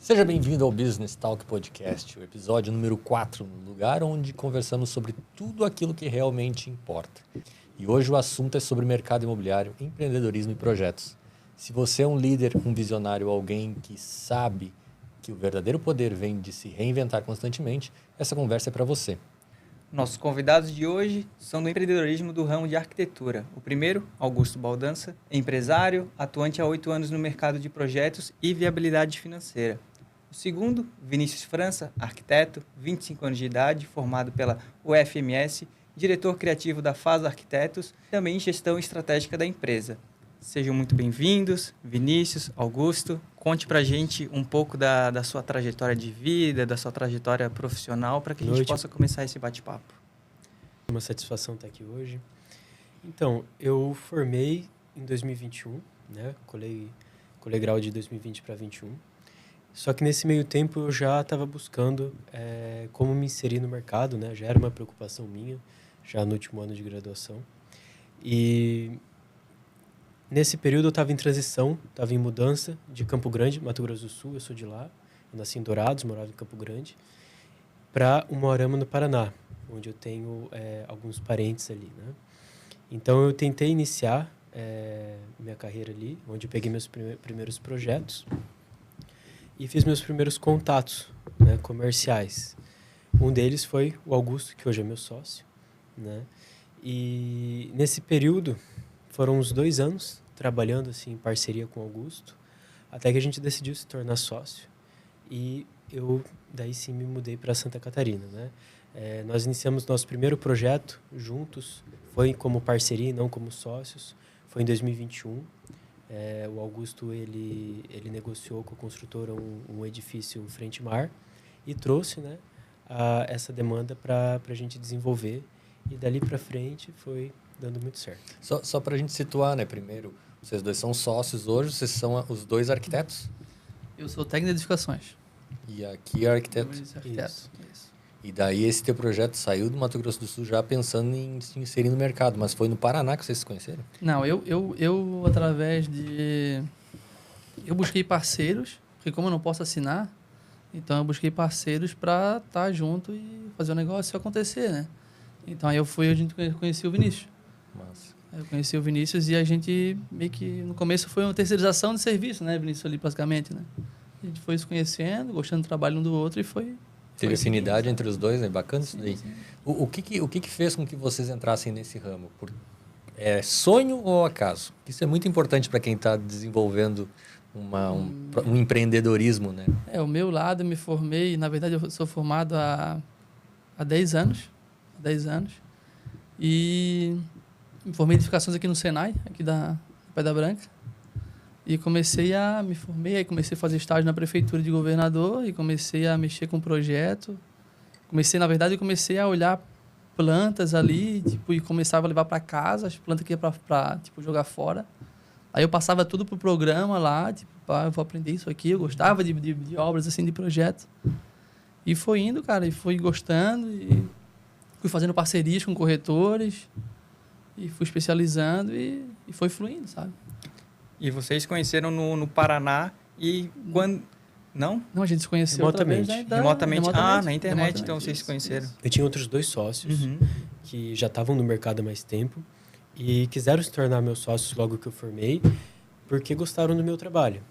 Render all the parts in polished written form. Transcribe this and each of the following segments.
Seja bem-vindo ao Business Talk Podcast, o episódio número 4, no lugar onde conversamos sobre tudo aquilo que realmente importa. E hoje o assunto é sobre mercado imobiliário, empreendedorismo e projetos. Se você é um líder, um visionário, alguém que sabe que o verdadeiro poder vem de se reinventar constantemente, essa conversa é para você. Nossos convidados de hoje são do empreendedorismo do ramo de arquitetura. O primeiro, Augusto Baldança, empresário, atuante há 8 anos no mercado de projetos e viabilidade financeira. O segundo, Vinícius França, arquiteto, 25 anos de idade, formado pela UFMS, diretor criativo da FAS Arquitetos, também em gestão estratégica da empresa. Sejam muito bem-vindos, Vinícius, Augusto. Conte pra gente um pouco da sua trajetória de vida, da sua trajetória profissional, para que a gente possa começar esse bate-papo. Uma satisfação estar aqui hoje. Então, eu formei em 2021, né? Colei grau de 2020 para 2021. Só que nesse meio tempo eu já estava buscando como me inserir no mercado, né? Já era uma preocupação minha, já no último ano de graduação. E nesse período eu estava em transição, estava em mudança de Campo Grande, Mato Grosso do Sul, eu sou de lá. Eu nasci em Dourados, morava em Campo Grande, para Umuarama, no Paraná, onde eu tenho alguns parentes ali, né? Então eu tentei iniciar minha carreira ali, onde eu peguei meus primeiros projetos e fiz meus primeiros contatos, né, comerciais. Um deles foi o Augusto, que hoje é meu sócio, né? E nesse período foram uns 2 anos trabalhando assim em parceria com o Augusto, até que a gente decidiu se tornar sócio. E eu daí sim me mudei para Santa Catarina, né? Nós iniciamos nosso primeiro projeto juntos, foi como parceria e não como sócios, foi em 2021. O Augusto ele negociou com a construtora um edifício frente mar e trouxe, né, essa demanda para a gente desenvolver, e dali para frente foi dando muito certo. Só para a gente situar, né? Primeiro, vocês dois são sócios hoje, vocês são os dois arquitetos? Eu sou técnico de edificações. E aqui é arquiteto? Isso. E daí esse teu projeto saiu do Mato Grosso do Sul já pensando em se inserir no mercado, mas foi no Paraná que vocês se conheceram? Não, eu através de... Eu busquei parceiros, porque como eu não posso assinar, então eu busquei parceiros para estar junto e fazer o negócio acontecer, né? Então aí a gente conheci o Vinícius. Massa. Eu conheci o Vinícius e a gente meio que no começo foi uma terceirização de serviço, né, Vinícius, ali basicamente, né? A gente foi se conhecendo, gostando do trabalho um do outro e foi... Teve afinidade entre os dois, né? Bacana isso Sim, daí. sim. O que fez com que vocês entrassem nesse ramo? É sonho ou acaso? Isso é muito importante para quem está desenvolvendo um empreendedorismo, né? O meu lado, eu me formei, na verdade eu sou formado há 10 anos. 10 anos. E me formei em edificações aqui no Senai, aqui da Pedra Branca. E comecei a a fazer estágio na prefeitura de governador e comecei a mexer com projeto. Comecei a olhar plantas ali, tipo, e começava a levar para casa as plantas que ia para tipo, jogar fora. Aí eu passava tudo pro programa lá, tipo, eu vou aprender isso aqui. Eu gostava de obras assim, de projeto. E foi indo, cara, e fui gostando e fui fazendo parcerias com corretores e fui especializando e foi fluindo, sabe? E vocês conheceram no Paraná e quando... Não? Não, a gente se conheceu Remotamente. Remotamente. Na internet, então vocês se conheceram. Isso. Eu tinha outros 2 sócios que já estavam no mercado há mais tempo e quiseram se tornar meus sócios logo que eu formei, porque gostaram do meu trabalho.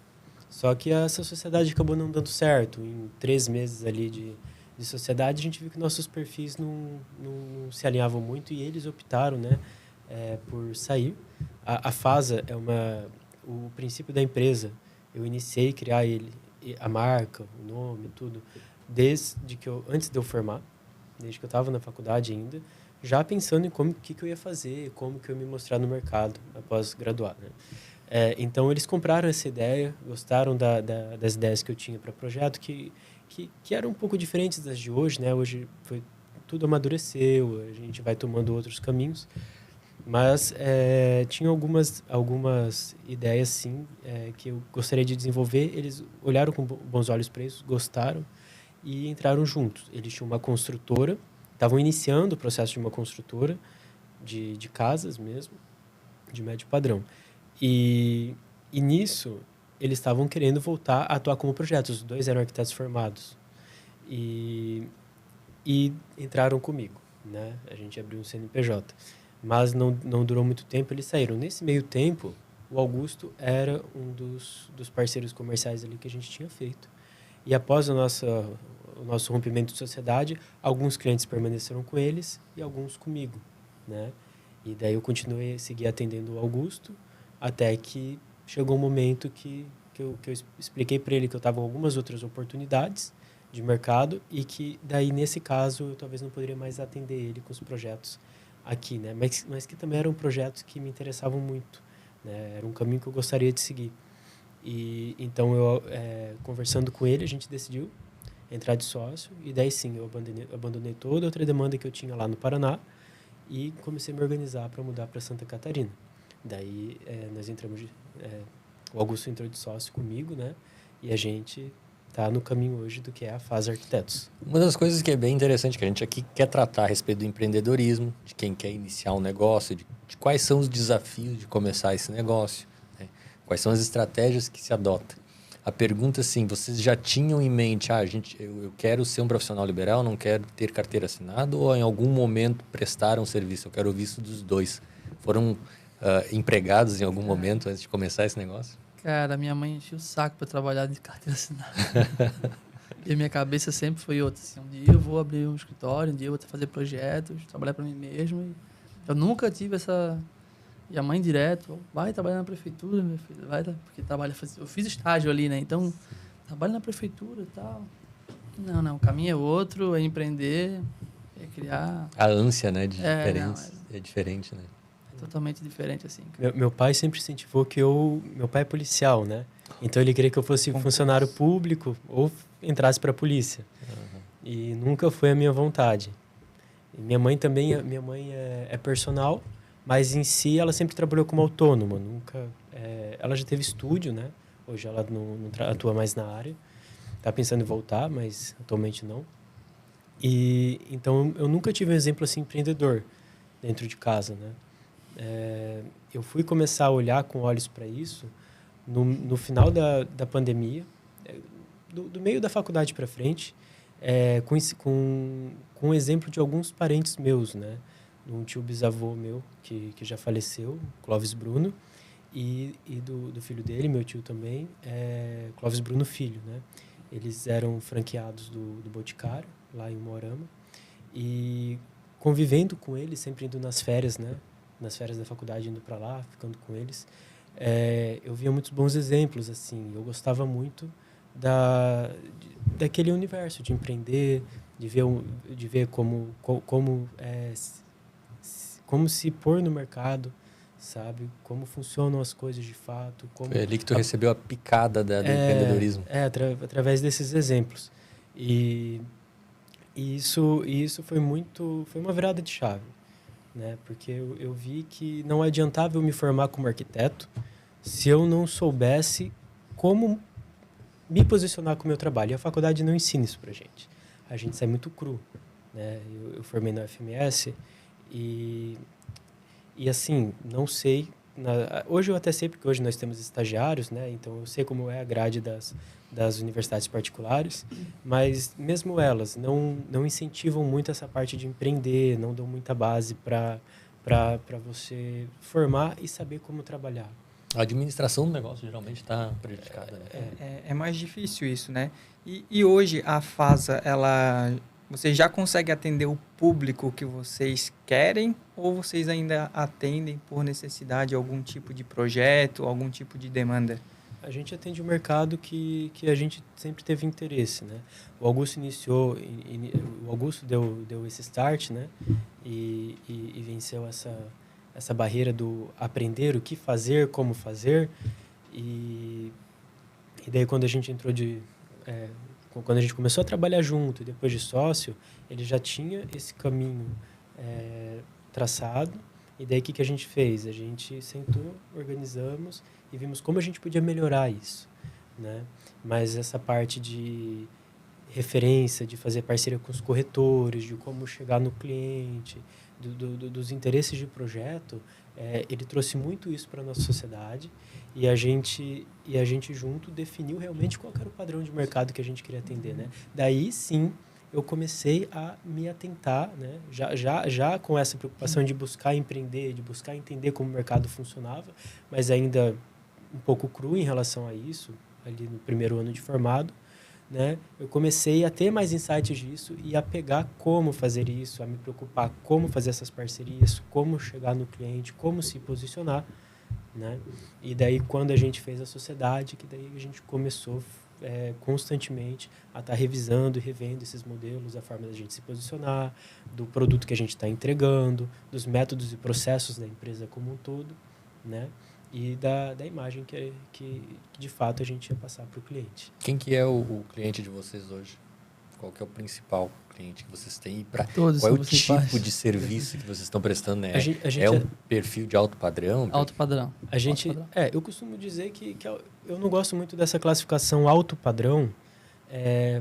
Só que essa sociedade acabou não dando certo. Em 3 meses ali de sociedade, a gente viu que nossos perfis não se alinhavam muito e eles optaram, né, por sair. A FASA é o princípio da empresa. Eu iniciei a criar a marca, o nome, tudo, antes de eu formar, desde que eu estava na faculdade ainda, já pensando em o que eu ia fazer, como que eu ia me mostrar no mercado após graduar, né? Então, eles compraram essa ideia, gostaram das ideias que eu tinha para o projeto, que eram um pouco diferentes das de hoje, né? Hoje tudo amadureceu, a gente vai tomando outros caminhos, mas tinha algumas ideias, sim, que eu gostaria de desenvolver. Eles olharam com bons olhos para isso, gostaram e entraram juntos. Eles tinham uma construtora, estavam iniciando o processo de uma construtora de casas mesmo, de médio padrão. E nisso, eles estavam querendo voltar a atuar como projetos. Os dois eram arquitetos formados. E entraram comigo, né? A gente abriu um CNPJ. Mas não durou muito tempo, eles saíram. Nesse meio tempo, o Augusto era um dos parceiros comerciais ali que a gente tinha feito. E após o nosso rompimento de sociedade, alguns clientes permaneceram com eles e alguns comigo, né? E daí eu segui atendendo o Augusto, até que chegou um momento que eu expliquei para ele que eu estava com algumas outras oportunidades de mercado e que daí, nesse caso, eu talvez não poderia mais atender ele com os projetos aqui, né? Mas que também eram projetos que me interessavam muito, né? Era um caminho que eu gostaria de seguir. E então, conversando com ele, a gente decidiu entrar de sócio e daí sim, eu abandonei toda outra demanda que eu tinha lá no Paraná e comecei a me organizar para mudar para Santa Catarina. Daí, nós entramos o Augusto entrou de sócio comigo, né? E a gente está no caminho hoje do que é a Faz Arquitetos. Uma das coisas que é bem interessante, que a gente aqui quer tratar a respeito do empreendedorismo, de quem quer iniciar um negócio, de quais são os desafios de começar esse negócio, né? Quais são as estratégias que se adota. A pergunta, assim, vocês já tinham em mente, eu quero ser um profissional liberal, não quero ter carteira assinada, ou em algum momento prestaram serviço? Eu quero ouvir isso dos dois. Foram empregados em algum momento antes de começar esse negócio? Cara, minha mãe enchia o saco para trabalhar de carteira assinada. E a minha cabeça sempre foi outra. Assim, um dia eu vou abrir um escritório, um dia eu vou fazer projetos, trabalhar para mim mesmo. E eu nunca tive essa... E a mãe direto, vai trabalhar na prefeitura, meu filho, vai, porque eu fiz estágio ali, né? Então, trabalho na prefeitura e tal. Não, o caminho é outro, é empreender, é criar... A ânsia, né, de diferença é diferente, né? É totalmente diferente, assim. Meu pai sempre incentivou que meu pai é policial, né? Então ele queria que eu fosse funcionário público ou entrasse para a polícia. Uhum. E nunca foi a minha vontade. E minha mãe também, é personal, mas em si ela sempre trabalhou como autônoma, nunca... ela já teve estúdio, né? Hoje ela não atua mais na área. Tá pensando em voltar, mas atualmente não. E então eu nunca tive um exemplo assim empreendedor dentro de casa, né? Eu fui começar a olhar com olhos para isso no final da pandemia, do meio da faculdade para frente, com o exemplo de alguns parentes meus, né? Um tio bisavô meu que já faleceu, Clóvis Bruno, e do filho dele, meu tio também, Clóvis Bruno Filho, né? Eles eram franqueados do Boticário, lá em Moarama, e convivendo com eles, sempre indo nas férias, né? Nas férias da faculdade, indo para lá, ficando com eles, eu via muitos bons exemplos, assim. Eu gostava muito daquele universo de empreender, de ver como se pôr no mercado, sabe? Como funcionam as coisas de fato. Foi ali que tu recebeu a picada do empreendedorismo. Através desses exemplos. E isso foi uma virada de chave, né? Porque eu vi que não adiantava eu me formar como arquiteto se eu não soubesse como me posicionar com o meu trabalho. E a faculdade não ensina isso pra gente. A gente sai muito cru, né? Eu formei na UFMS e assim, não sei... Hoje eu até sei, porque hoje nós temos estagiários, né? Então eu sei como é a grade das universidades particulares, mas mesmo elas não incentivam muito essa parte de empreender, não dão muita base para você formar e saber como trabalhar. A administração do negócio geralmente está prejudicada, né? É mais difícil isso, né? E hoje a FASA, você já consegue atender o público que vocês querem ou vocês ainda atendem por necessidade algum tipo de projeto, algum tipo de demanda? A gente atende o mercado que a gente sempre teve interesse, né? O Augusto o Augusto deu esse start, né? E venceu essa barreira do aprender o que fazer, como fazer. E daí quando a gente quando a gente começou a trabalhar junto, depois de sócio, ele já tinha esse caminho traçado. E daí o que a gente fez? A gente sentou, organizamos e vimos como a gente podia melhorar isso, né? Mas essa parte de referência, de fazer parceria com os corretores, de como chegar no cliente, dos interesses de projeto, ele trouxe muito isso para a nossa sociedade E a gente junto definiu realmente qual era o padrão de mercado que a gente queria atender, né? Daí, sim, eu comecei a me atentar, né? Já com essa preocupação de buscar empreender, de buscar entender como o mercado funcionava, mas ainda um pouco cru em relação a isso, ali no primeiro ano de formado, né? Eu comecei a ter mais insights disso e a pegar como fazer isso, a me preocupar como fazer essas parcerias, como chegar no cliente, como se posicionar, né? E daí, quando a gente fez a sociedade, que daí a gente começou constantemente a estar revisando e revendo esses modelos, a forma da gente se posicionar, do produto que a gente está entregando, dos métodos e processos da empresa como um todo, né? E da imagem que de fato a gente ia passar para o cliente. Quem que é o cliente de vocês hoje? Qual que é o principal cliente que vocês têm? E Todos qual é são o principais. tipo de serviço que vocês estão prestando? Né? A gente É um perfil de alto padrão? Alto padrão. A gente, Alto padrão. eu costumo dizer que eu não gosto muito dessa classificação alto padrão,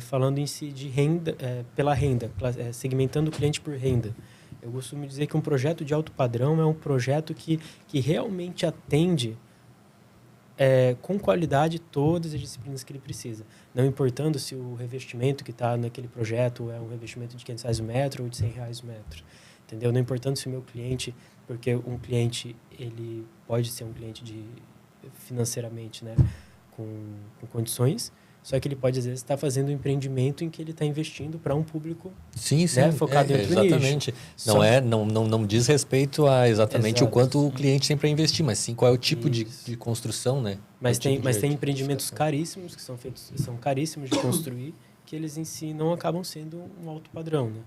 falando em si de renda, pela renda, segmentando o cliente por renda. Eu costumo dizer que um projeto de alto padrão é um projeto que realmente atende com qualidade todas as disciplinas que ele precisa. Não importando se o revestimento que está naquele projeto é um revestimento de R$500 o metro ou de R$100 o metro. Entendeu? Não importando se o meu cliente, porque um cliente ele pode ser um cliente financeiramente, né, com condições, só que ele pode, às vezes, estar fazendo um empreendimento em que ele está investindo para um público sim, né, focado em outro exatamente. nicho. Não diz respeito a exatamente Exato. o quanto o cliente tem para investir, mas sim qual é o tipo de construção, né? Mas tem empreendimentos edificação. caríssimos, que são caríssimos de construir, que eles em si não acabam sendo um alto padrão, né?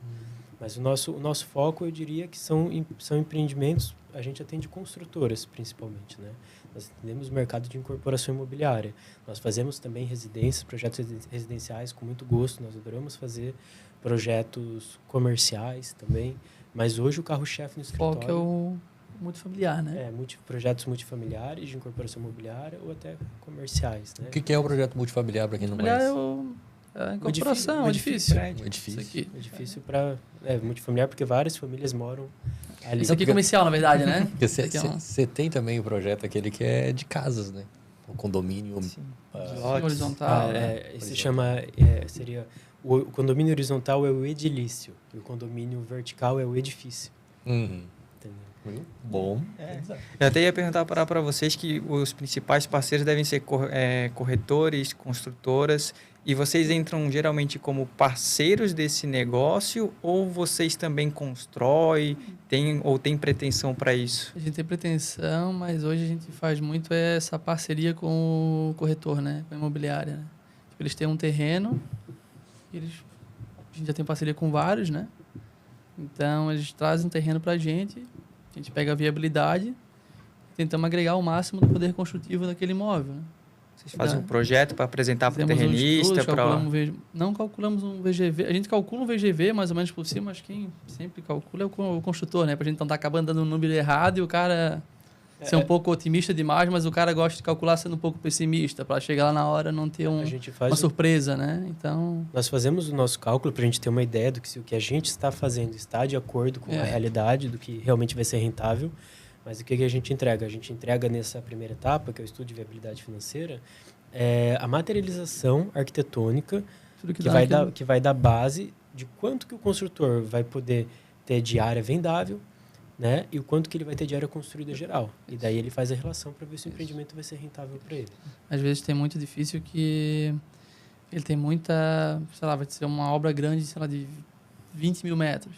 Mas o nosso foco, eu diria que são empreendimentos, a gente atende construtoras, principalmente, né? Nós atendemos o mercado de incorporação imobiliária. Nós fazemos também residências, projetos residenciais com muito gosto. Nós adoramos fazer projetos comerciais também. Mas hoje o carro-chefe no escritório... Foco é o multifamiliar, né? Projetos multifamiliares de incorporação imobiliária ou até comerciais, né? O que é o projeto multifamiliar, para quem não Multifamiliar conhece? é a incorporação, o edifício. Um edifício. Isso aqui. É difícil para... multifamiliar porque várias famílias moram ali. Isso aqui é comercial, na verdade, né? Porque Isso aqui é um- você tem também o projeto aquele que é de casas, né? O condomínio... horizontal. Se chama... seria... O condomínio horizontal é o edilício. E o condomínio vertical é o edifício. Uhum. Entendeu? Muito bom. Eu até ia perguntar para vocês que os principais parceiros devem ser corretores, construtoras, e vocês entram geralmente como parceiros desse negócio ou vocês também constroem, têm pretensão para isso? A gente tem pretensão, mas hoje a gente faz muito essa parceria com o corretor, né? Com a imobiliária, né? Tipo, eles têm um terreno, a gente já tem parceria com vários, né? Então, eles trazem um terreno para a gente pega a viabilidade e tentamos agregar o máximo do poder construtivo daquele imóvel, né? Vocês fazem um projeto para apresentar para o Fizemos terrenista? Não calculamos um VGV. A gente calcula um VGV mais ou menos por cima, mas quem sempre calcula é o construtor, né? Para a gente não estar acabando dando um número errado e o cara ser um pouco otimista demais, mas o cara gosta de calcular sendo um pouco pessimista, para chegar lá na hora não ter uma surpresa, né? Então... Nós fazemos o nosso cálculo para a gente ter uma ideia do que se o que a gente está fazendo está de acordo com a realidade, do que realmente vai ser rentável. Mas o que a gente entrega? A gente entrega nessa primeira etapa, que é o estudo de viabilidade financeira, a materialização arquitetônica que vai dar base de quanto que o construtor vai poder ter de área vendável, né? E o quanto que ele vai ter de área construída geral. E daí ele faz a relação para ver se o empreendimento vai ser rentável para ele. Às vezes tem muito difícil que ele tem muita, sei lá, vai ser uma obra grande, sei lá, de 20 mil metros.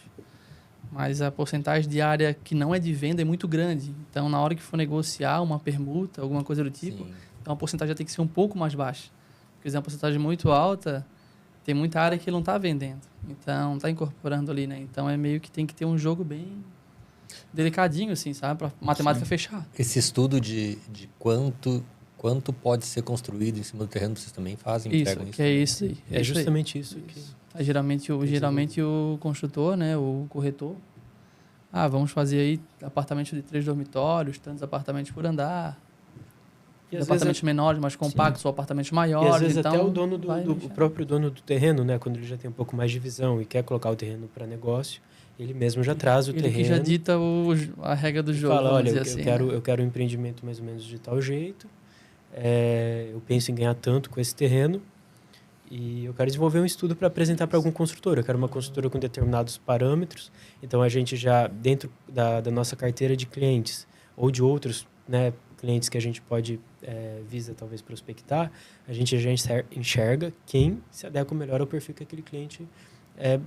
Mas a porcentagem de área que não é de venda é muito grande. Então, na hora que for negociar uma permuta, alguma coisa do tipo, então a porcentagem já tem que ser um pouco mais baixa. Porque se é uma porcentagem muito alta, tem muita área que ele não está vendendo. Então, está incorporando ali, né? Então, é meio que tem que ter um jogo bem delicadinho, assim, sabe? Para matemática fechar. Esse estudo de quanto pode ser construído em cima do terreno, vocês também fazem? Isso, que é isso aí. É justamente isso que... Aí, geralmente o construtor, né, o corretor, vamos fazer aí apartamentos de 3 dormitórios, tantos apartamentos por andar, e apartamentos menores, mais compactos, ou apartamentos maiores. E às vezes então, até o próprio dono do terreno, né, quando ele já tem um pouco mais de visão e quer colocar o terreno para negócio, ele mesmo já traz o terreno. Ele que já dita a regra do jogo. Fala, olha, assim, eu quero um empreendimento mais ou menos de tal jeito, eu penso em ganhar tanto com esse terreno e eu quero desenvolver um estudo para apresentar para algum construtor. Eu quero uma construtora com determinados parâmetros. Então, a gente já, dentro da nossa carteira de clientes ou de outros, né, clientes que a gente pode visa talvez prospectar, a gente já enxerga quem se adequa melhor ao perfil que aquele cliente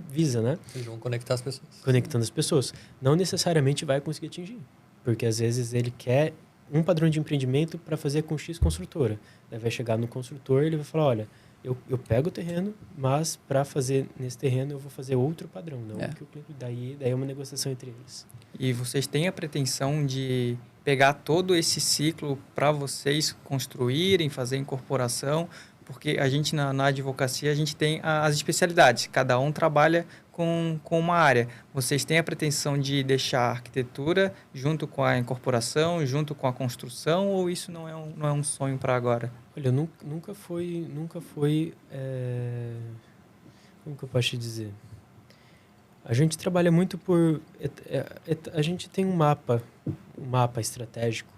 visa, né? Vocês vão conectar as pessoas. Conectando as pessoas. Não necessariamente vai conseguir atingir, porque às vezes ele quer um padrão de empreendimento para fazer com X construtora. Aí vai chegar no construtor e ele vai falar, olha, eu pego o terreno, mas para fazer nesse terreno eu vou fazer outro padrão, não que o cliente daí é uma negociação entre eles. E vocês têm a pretensão de pegar todo esse ciclo para vocês construírem, fazer incorporação, porque a gente na advocacia a gente tem as especialidades, cada um trabalha com uma área. Vocês têm a pretensão de deixar a arquitetura junto com a incorporação, junto com a construção, ou isso não é um sonho para agora? Olha, nunca foi como que eu posso te dizer? A gente trabalha muito a gente tem um mapa estratégico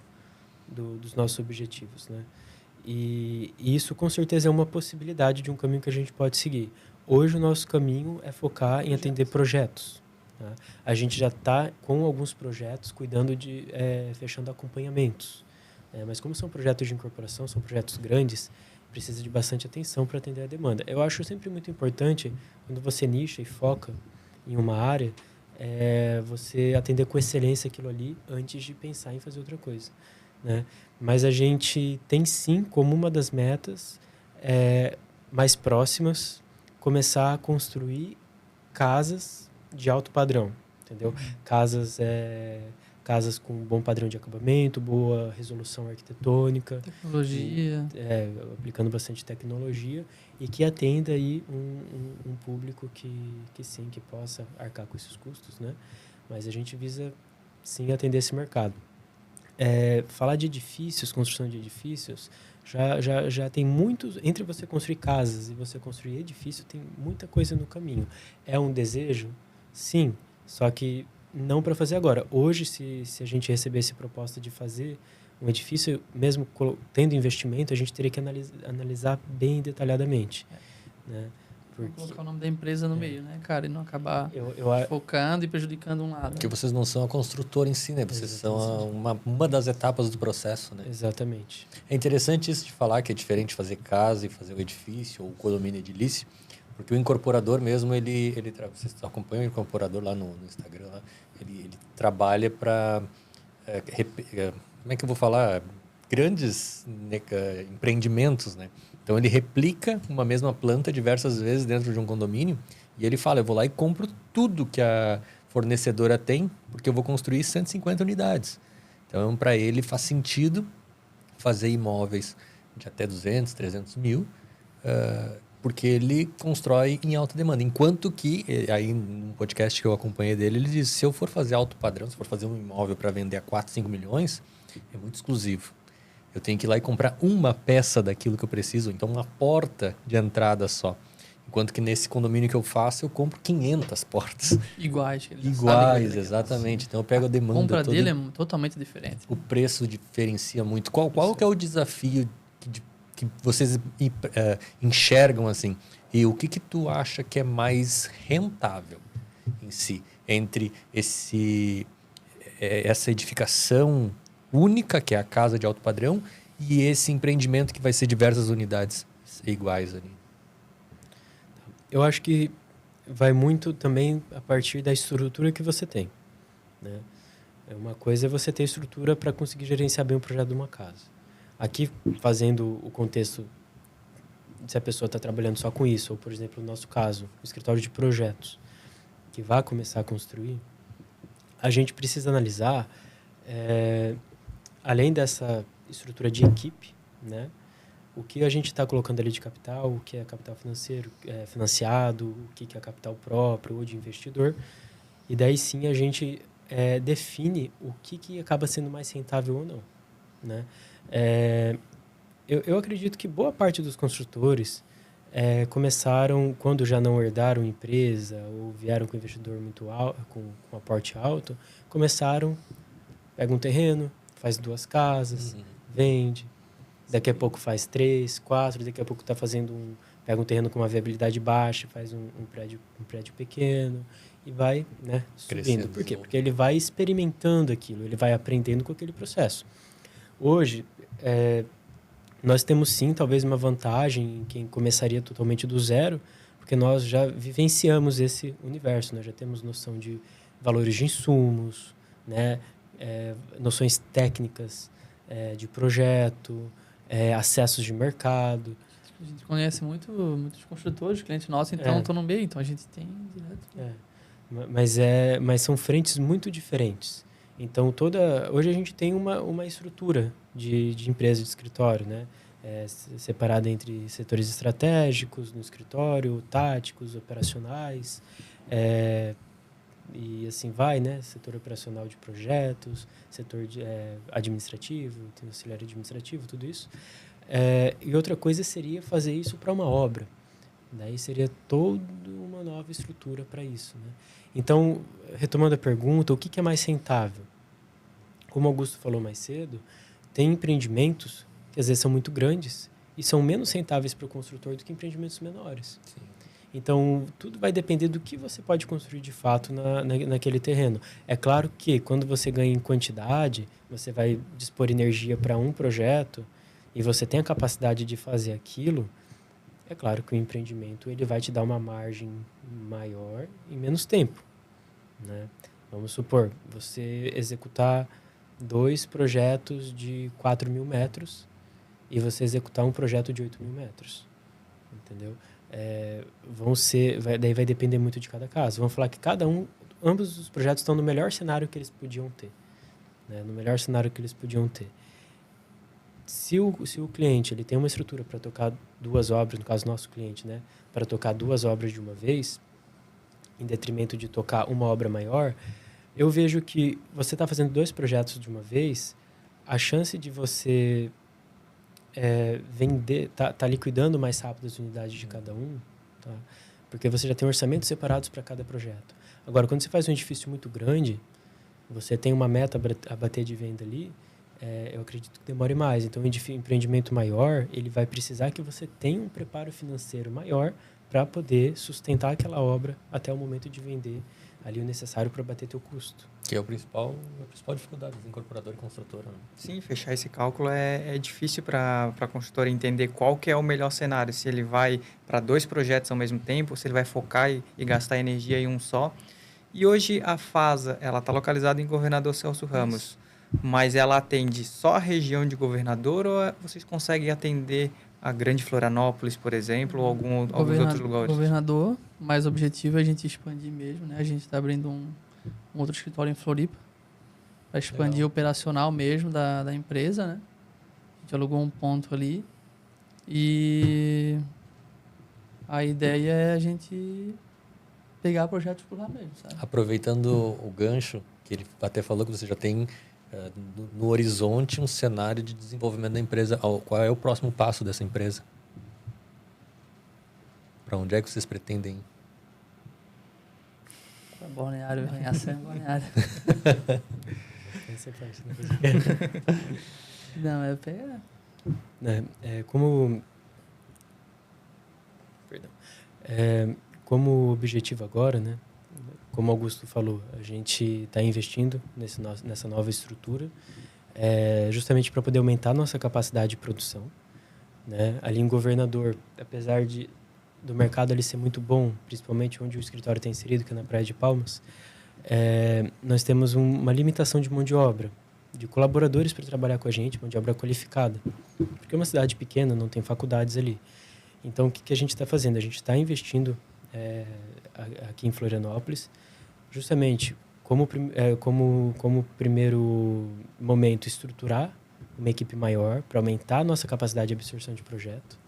dos nossos objetivos, né? E isso, com certeza, é uma possibilidade de um caminho que a gente pode seguir. Hoje, o nosso caminho é focar em atender projetos. Tá? A gente já está com alguns projetos cuidando fechando acompanhamentos. Mas como são projetos de incorporação, são projetos grandes, precisa de bastante atenção para atender a demanda. Eu acho sempre muito importante, quando você nicha e foca em uma área, você atender com excelência aquilo ali antes de pensar em fazer outra coisa, né? Mas a gente tem sim como uma das metas mais próximas começar a construir casas de alto padrão, entendeu? Casas com bom padrão de acabamento, boa resolução arquitetônica, Tecnologia, aplicando bastante tecnologia e que atenda aí um público que sim, que possa arcar com esses custos, né? Mas a gente visa sim atender esse mercado. Falar de edifícios, construção de edifícios, já tem muitos... Entre você construir casas e você construir edifício, tem muita coisa no caminho. É um desejo? Sim, só que não para fazer agora. Hoje, se a gente recebesse proposta de fazer um edifício, mesmo tendo investimento, a gente teria que analisar bem detalhadamente, né? Porque colocar o nome da empresa no meio, né, cara? E não acabar Eu focando e prejudicando um lado. Porque vocês não são a construtora em si, né? Vocês são uma das etapas do processo, né? Exatamente. É interessante isso de falar que é diferente fazer casa e fazer o edifício ou condomínio edilício, porque o incorporador mesmo, vocês acompanham o incorporador lá no Instagram, lá, ele trabalha para, como é que eu vou falar? Grandes empreendimentos, né? Então, ele replica uma mesma planta diversas vezes dentro de um condomínio e ele fala, eu vou lá e compro tudo que a fornecedora tem, porque eu vou construir 150 unidades. Então, para ele faz sentido fazer imóveis de até 200, 300 mil, porque ele constrói em alta demanda. Enquanto que, aí num podcast que eu acompanhei dele, ele diz, se eu for fazer alto padrão, se for fazer um imóvel para vender a 4, 5 milhões, é muito exclusivo. Eu tenho que ir lá e comprar uma peça daquilo que eu preciso, então uma porta de entrada só. Enquanto que nesse condomínio que eu faço, eu compro 500 portas. Iguais. Iguais, exatamente. Então eu pego a demanda A compra toda. dele é totalmente diferente. O preço diferencia muito. Qual que é o desafio que vocês enxergam assim? E o que tu acha que é mais rentável em si? Entre essa edificação única, que é a casa de alto padrão, e esse empreendimento que vai ser diversas unidades iguais ali. Eu acho que vai muito também a partir da estrutura que você tem, né? Uma coisa é você ter estrutura para conseguir gerenciar bem o projeto de uma casa. Aqui, fazendo o contexto, se a pessoa está trabalhando só com isso, ou, por exemplo, no nosso caso, o escritório de projetos, que vai começar a construir, a gente precisa analisar, além dessa estrutura de equipe, né, o que a gente está colocando ali de capital, o que é capital financeiro, financiado, o que é capital próprio ou de investidor. E daí sim a gente define o que acaba sendo mais rentável ou não, né? Eu acredito que boa parte dos construtores começaram, quando já não herdaram empresa ou vieram com investidor muito alto, com aporte alto, começaram, pega um terreno, faz 2 casas, vende, daqui a pouco faz 3, 4, daqui a pouco está fazendo pega um terreno com uma viabilidade baixa, faz um prédio pequeno e vai, né, subindo. Por quê? Porque ele vai experimentando aquilo, ele vai aprendendo com aquele processo. Hoje, nós temos sim, talvez, uma vantagem em quem começaria totalmente do zero, porque nós já vivenciamos esse universo, nós já temos noção de valores de insumos, né, noções técnicas de projeto, acessos de mercado. A gente conhece muitos construtores, clientes nossos, então estão no meio, então a gente tem direto. Mas são frentes muito diferentes. Então, hoje a gente tem uma estrutura de empresa de escritório, né? Separada entre setores estratégicos no escritório, táticos, operacionais, e assim vai, né? Setor operacional de projetos, setor administrativo, tem auxiliar administrativo, tudo isso. E outra coisa seria fazer isso para uma obra. Daí seria toda uma nova estrutura para isso, né? Então, retomando a pergunta, o que é mais rentável? Como o Augusto falou mais cedo, tem empreendimentos que às vezes são muito grandes e são menos rentáveis para o construtor do que empreendimentos menores. Sim. Então, tudo vai depender do que você pode construir de fato naquele terreno. É claro que quando você ganha em quantidade, você vai dispor energia para um projeto e você tem a capacidade de fazer aquilo, é claro que o empreendimento ele vai te dar uma margem maior em menos tempo, né? Vamos supor, você executar 2 projetos de 4.000 metros e você executar um projeto de 8.000 metros, entendeu? Daí vai depender muito de cada caso. Vamos falar que ambos os projetos estão no melhor cenário que eles podiam ter, né? No melhor cenário que eles podiam ter. Se o cliente ele tem uma estrutura para tocar 2 obras, no caso nosso cliente, né, para tocar 2 obras de uma vez, em detrimento de tocar uma obra maior, eu vejo que você está fazendo 2 projetos de uma vez, a chance de você vender, tá liquidando mais rápido as unidades de cada um, tá? Porque você já tem orçamentos separados para cada projeto. Agora, quando você faz um edifício muito grande, você tem uma meta a bater de venda ali, eu acredito que demore mais. Então, um empreendimento maior, ele vai precisar que você tenha um preparo financeiro maior para poder sustentar aquela obra até o momento de vender ali o necessário para bater teu custo. Que é a principal dificuldade do incorporador e construtora, né? Sim, fechar esse cálculo é difícil para a construtora entender qual que é o melhor cenário. Se ele vai para 2 projetos ao mesmo tempo, se ele vai focar e gastar energia em um só. E hoje a FASA está localizada em Governador Celso Ramos. Mas ela atende só a região de Governador ou vocês conseguem atender a Grande Florianópolis, por exemplo, ou alguns outros lugares? Governador, mas o objetivo é a gente expandir mesmo, né? A gente está abrindo um outro escritório em Floripa para expandir o operacional mesmo da empresa, né? A gente alugou um ponto ali e a ideia é a gente pegar projetos por lá mesmo, sabe? Aproveitando o gancho, que ele até falou que você já tem no horizonte um cenário de desenvolvimento da empresa. Qual é o próximo passo dessa empresa? Para onde é que vocês pretendem ir? Balneário, Venhaça é Balneário. Essa parte, né? Não, é pegar. Como objetivo agora, né? Como o Augusto falou, a gente está investindo nessa nova estrutura justamente para poder aumentar a nossa capacidade de produção, né? Ali em Governador, apesar do mercado ali ser muito bom, principalmente onde o escritório está inserido, que é na Praia de Palmas, nós temos uma limitação de mão de obra, de colaboradores para trabalhar com a gente, mão de obra qualificada. Porque é uma cidade pequena, não tem faculdades ali. Então, o que a gente está fazendo? A gente está investindo aqui em Florianópolis, justamente como primeiro momento, estruturar uma equipe maior para aumentar a nossa capacidade de absorção de projeto.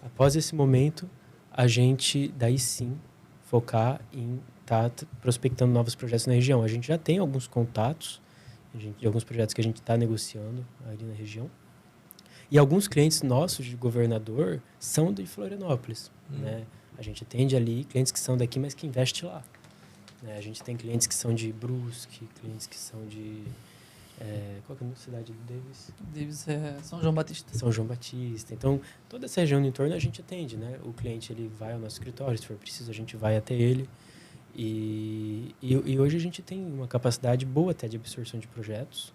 Após esse momento, a gente, daí sim, focar em estar prospectando novos projetos na região. A gente já tem alguns contatos de alguns projetos que a gente está negociando ali na região. E alguns clientes nossos de Governador são de Florianópolis, né? A gente atende ali clientes que são daqui, mas que investem lá. A gente tem clientes que são de Brusque, clientes que são de Qual que é a cidade do Davis? Davis é São João Batista. São João Batista. Então, toda essa região no entorno a gente atende, né? O cliente ele vai ao nosso escritório, se for preciso a gente vai até ele. E hoje a gente tem uma capacidade boa até de absorção de projetos,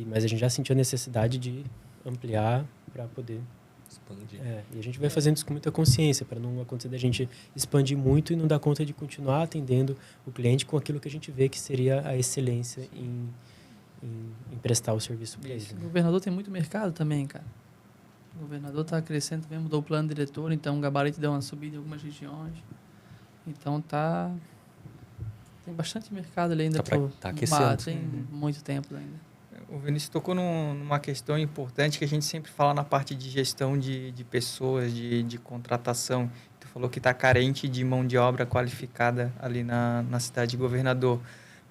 mas a gente já sentiu a necessidade de ampliar para poder expandir. E a gente vai fazendo isso com muita consciência, para não acontecer da gente expandir muito e não dar conta de continuar atendendo o cliente com aquilo que a gente vê que seria a excelência em prestar o serviço para ele. O governador tem muito mercado também, cara. O governador está crescendo também, mudou o plano diretor, então o gabarito deu uma subida em algumas regiões. Então tem bastante mercado ali ainda. Tá aquecendo. Tem muito tempo ainda. O Vinícius tocou numa questão importante que a gente sempre fala na parte de gestão de pessoas, de contratação. Tu falou que está carente de mão de obra qualificada ali na cidade de Governador.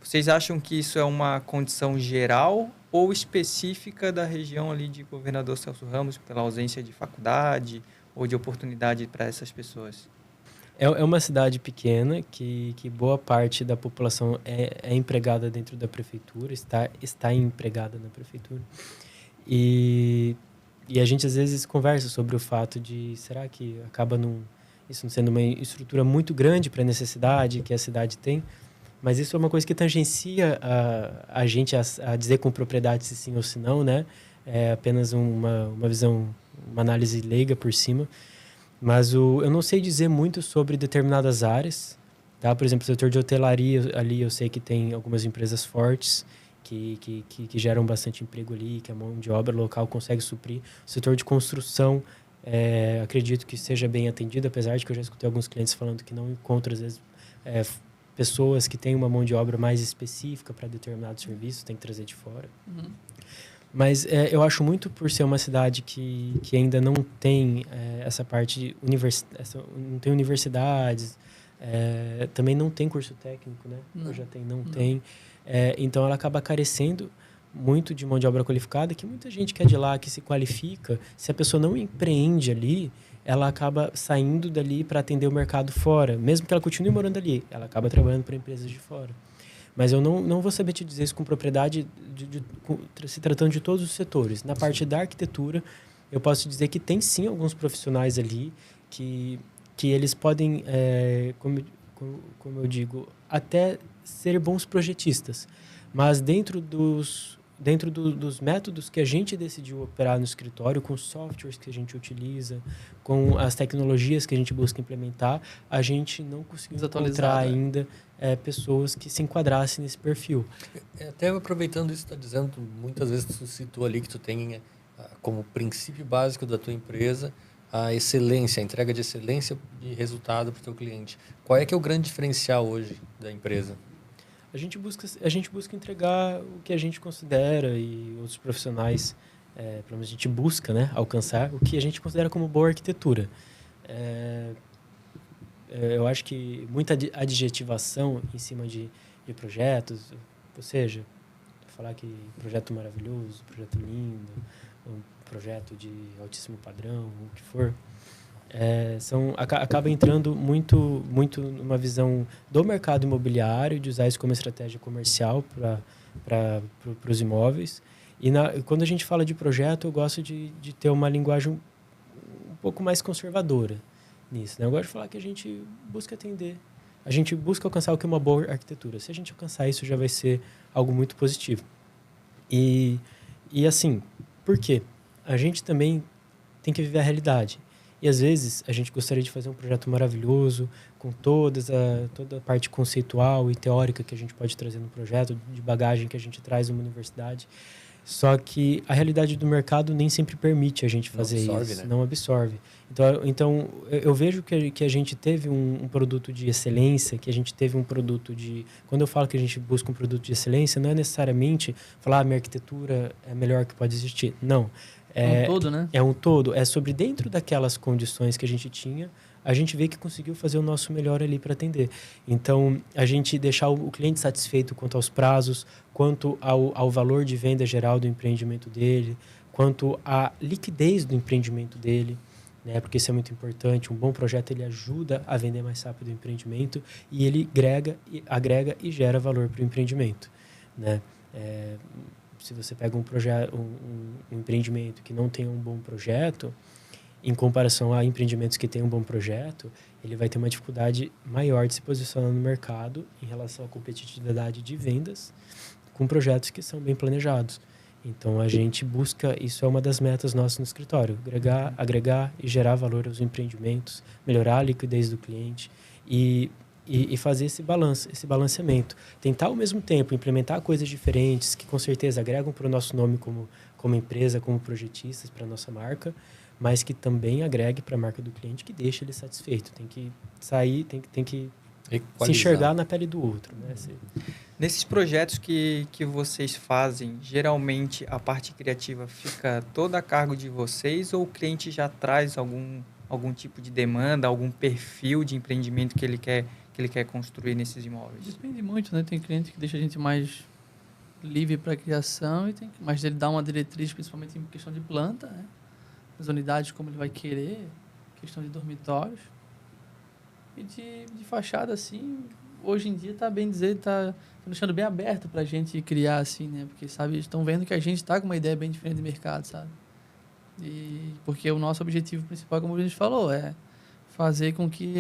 Vocês acham que isso é uma condição geral ou específica da região ali de Governador Celso Ramos, pela ausência de faculdade ou de oportunidade para essas pessoas? É uma cidade pequena que boa parte da população é empregada dentro da prefeitura, está empregada na prefeitura. E a gente às vezes conversa sobre o fato de, será que acaba isso não sendo uma estrutura muito grande para a necessidade que a cidade tem? Mas isso é uma coisa que tangencia a gente a dizer com propriedade se sim ou se não, né? É apenas uma visão, uma análise leiga por cima. Mas eu não sei dizer muito sobre determinadas áreas, tá? Por exemplo, o setor de hotelaria, ali eu sei que tem algumas empresas fortes que geram bastante emprego ali, que a mão de obra local consegue suprir. O setor de construção, acredito que seja bem atendido, apesar de que eu já escutei alguns clientes falando que não encontram, às vezes, pessoas que têm uma mão de obra mais específica para determinados serviços, tem que trazer de fora. Uhum. Mas eu acho muito por ser uma cidade que ainda não tem essa parte não tem universidades, também não tem curso técnico, né? Não. Já não tem. Então ela acaba carecendo muito de mão de obra qualificada, que muita gente que é de lá, que se qualifica, se a pessoa não empreende ali, ela acaba saindo dali para atender o mercado fora. Mesmo que ela continue morando ali, ela acaba trabalhando para empresas de fora. Mas eu não vou saber te dizer isso com propriedade, se tratando de todos os setores. Na parte da arquitetura, eu posso te dizer que tem sim alguns profissionais ali que eles podem, como eu digo, até ser bons projetistas. Mas dentro dos métodos que a gente decidiu operar no escritório, com os softwares que a gente utiliza, com as tecnologias que a gente busca implementar, a gente não conseguiu encontrar ainda pessoas que se enquadrassem nesse perfil. Até aproveitando isso que tu está dizendo, muitas vezes tu citou ali que tu tem como princípio básico da tua empresa a excelência, a entrega de excelência de resultado para o teu cliente. Qual é que é o grande diferencial hoje da empresa? A gente busca entregar o que a gente considera e outros profissionais, pelo menos a gente busca, né, alcançar o que a gente considera como boa arquitetura. Eu acho que muita adjetivação em cima de projetos, ou seja, falar que projeto maravilhoso, projeto lindo, um projeto de altíssimo padrão, o que for, acaba entrando muito numa visão do mercado imobiliário, de usar isso como estratégia comercial para os imóveis. E quando a gente fala de projeto, eu gosto de ter uma linguagem um pouco mais conservadora nisso, né? Eu gosto de falar que a gente busca atender, a gente busca alcançar o que é uma boa arquitetura. Se a gente alcançar isso, já vai ser algo muito positivo. E assim, por quê? A gente também tem que viver a realidade. E, às vezes, a gente gostaria de fazer um projeto maravilhoso, com toda a parte conceitual e teórica que a gente pode trazer no projeto, de bagagem que a gente traz numa universidade. Só que a realidade do mercado nem sempre permite a gente fazer isso. Né? Não absorve. Então, eu vejo que a gente teve um produto de excelência, que a gente teve um produto de... Quando eu falo que a gente busca um produto de excelência, não é necessariamente falar minha arquitetura é a melhor que pode existir. Não. É um todo, né? É um todo. É sobre dentro daquelas condições que a gente tinha, a gente vê que conseguiu fazer o nosso melhor ali para atender. Então, a gente deixar o cliente satisfeito quanto aos prazos, quanto ao valor de venda geral do empreendimento dele, quanto à liquidez do empreendimento dele, né? Porque isso é muito importante. Um bom projeto, ele ajuda a vender mais rápido o empreendimento e ele agrega e gera valor para o empreendimento, né? se você pega um empreendimento que não tem um bom projeto, em comparação a empreendimentos que têm um bom projeto, ele vai ter uma dificuldade maior de se posicionar no mercado em relação à competitividade de vendas com projetos que são bem planejados. Então, a gente busca, isso é uma das metas nossas no escritório, agregar e gerar valor aos empreendimentos, melhorar a liquidez do cliente e fazer esse balanceamento. Tentar, ao mesmo tempo, implementar coisas diferentes que, com certeza, agregam para o nosso nome como empresa, como projetistas, para a nossa marca, mas que também agregue para a marca do cliente, que deixe ele satisfeito. Tem que sair, tem que se enxergar na pele do outro. Né? Nesses projetos que vocês fazem, geralmente a parte criativa fica toda a cargo de vocês ou o cliente já traz algum tipo de demanda, algum perfil de empreendimento que ele quer construir nesses imóveis? Depende muito, né? Tem cliente que deixa a gente mais livre para a criação, mas ele dá uma diretriz, principalmente em questão de planta, né? As unidades, como ele vai querer, questão de dormitórios. E de fachada, assim, hoje em dia está bem dizer, está deixando bem aberto para a gente criar, assim, né? Porque, sabe, estão vendo que a gente está com uma ideia bem diferente de mercado, sabe? E porque o nosso objetivo principal, como a gente falou, é fazer com que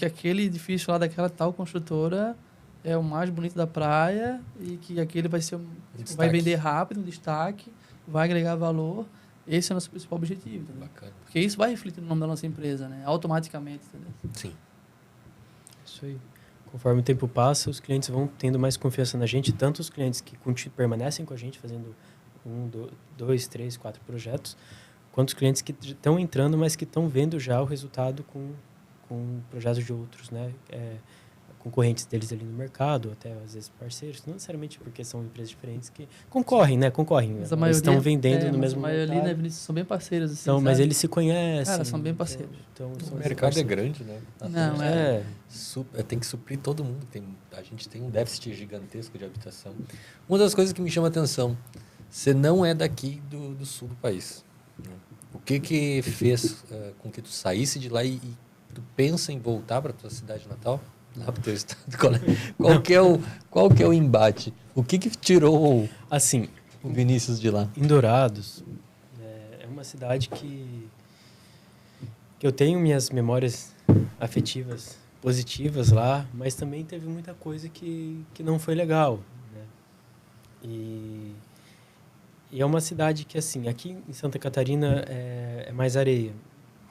aquele edifício lá daquela tal construtora é o mais bonito da praia e que aquele vai vender rápido, um destaque, vai agregar valor. Esse é o nosso principal objetivo, entendeu? Bacana. Porque isso vai refletir no nome da nossa empresa, né? Automaticamente, entendeu? Sim. Isso aí. Conforme o tempo passa, os clientes vão tendo mais confiança na gente, tanto os clientes que permanecem com a gente, fazendo 1, 2, 3, 4 projetos, quanto os clientes que estão entrando, mas que estão vendo já o resultado com projetos de outros, né? Concorrentes deles ali no mercado, até às vezes parceiros, não necessariamente porque são empresas diferentes que concorrem, né? Mas a maioria, eles estão vendendo no mesmo mercado. A maioria, mercado. né, são bem parceiros, assim, Então, mas eles se conhecem. Cara, são bem parceiros. Então, O mercado é grande, né? Não, Tem que suprir todo mundo. A gente tem um déficit gigantesco de habitação. Uma das coisas que me chama a atenção, você não é daqui do sul do país. Né? O que fez com que tu saísse de lá e tu pensa em voltar para tua cidade natal? Lá pro teu estado? Qual que é o embate? O que tirou assim, o Vinícius de lá? Em Dourados, é uma cidade que eu tenho minhas memórias afetivas positivas lá, mas também teve muita coisa que não foi legal. Né? E é uma cidade que, assim, aqui em Santa Catarina é mais areia.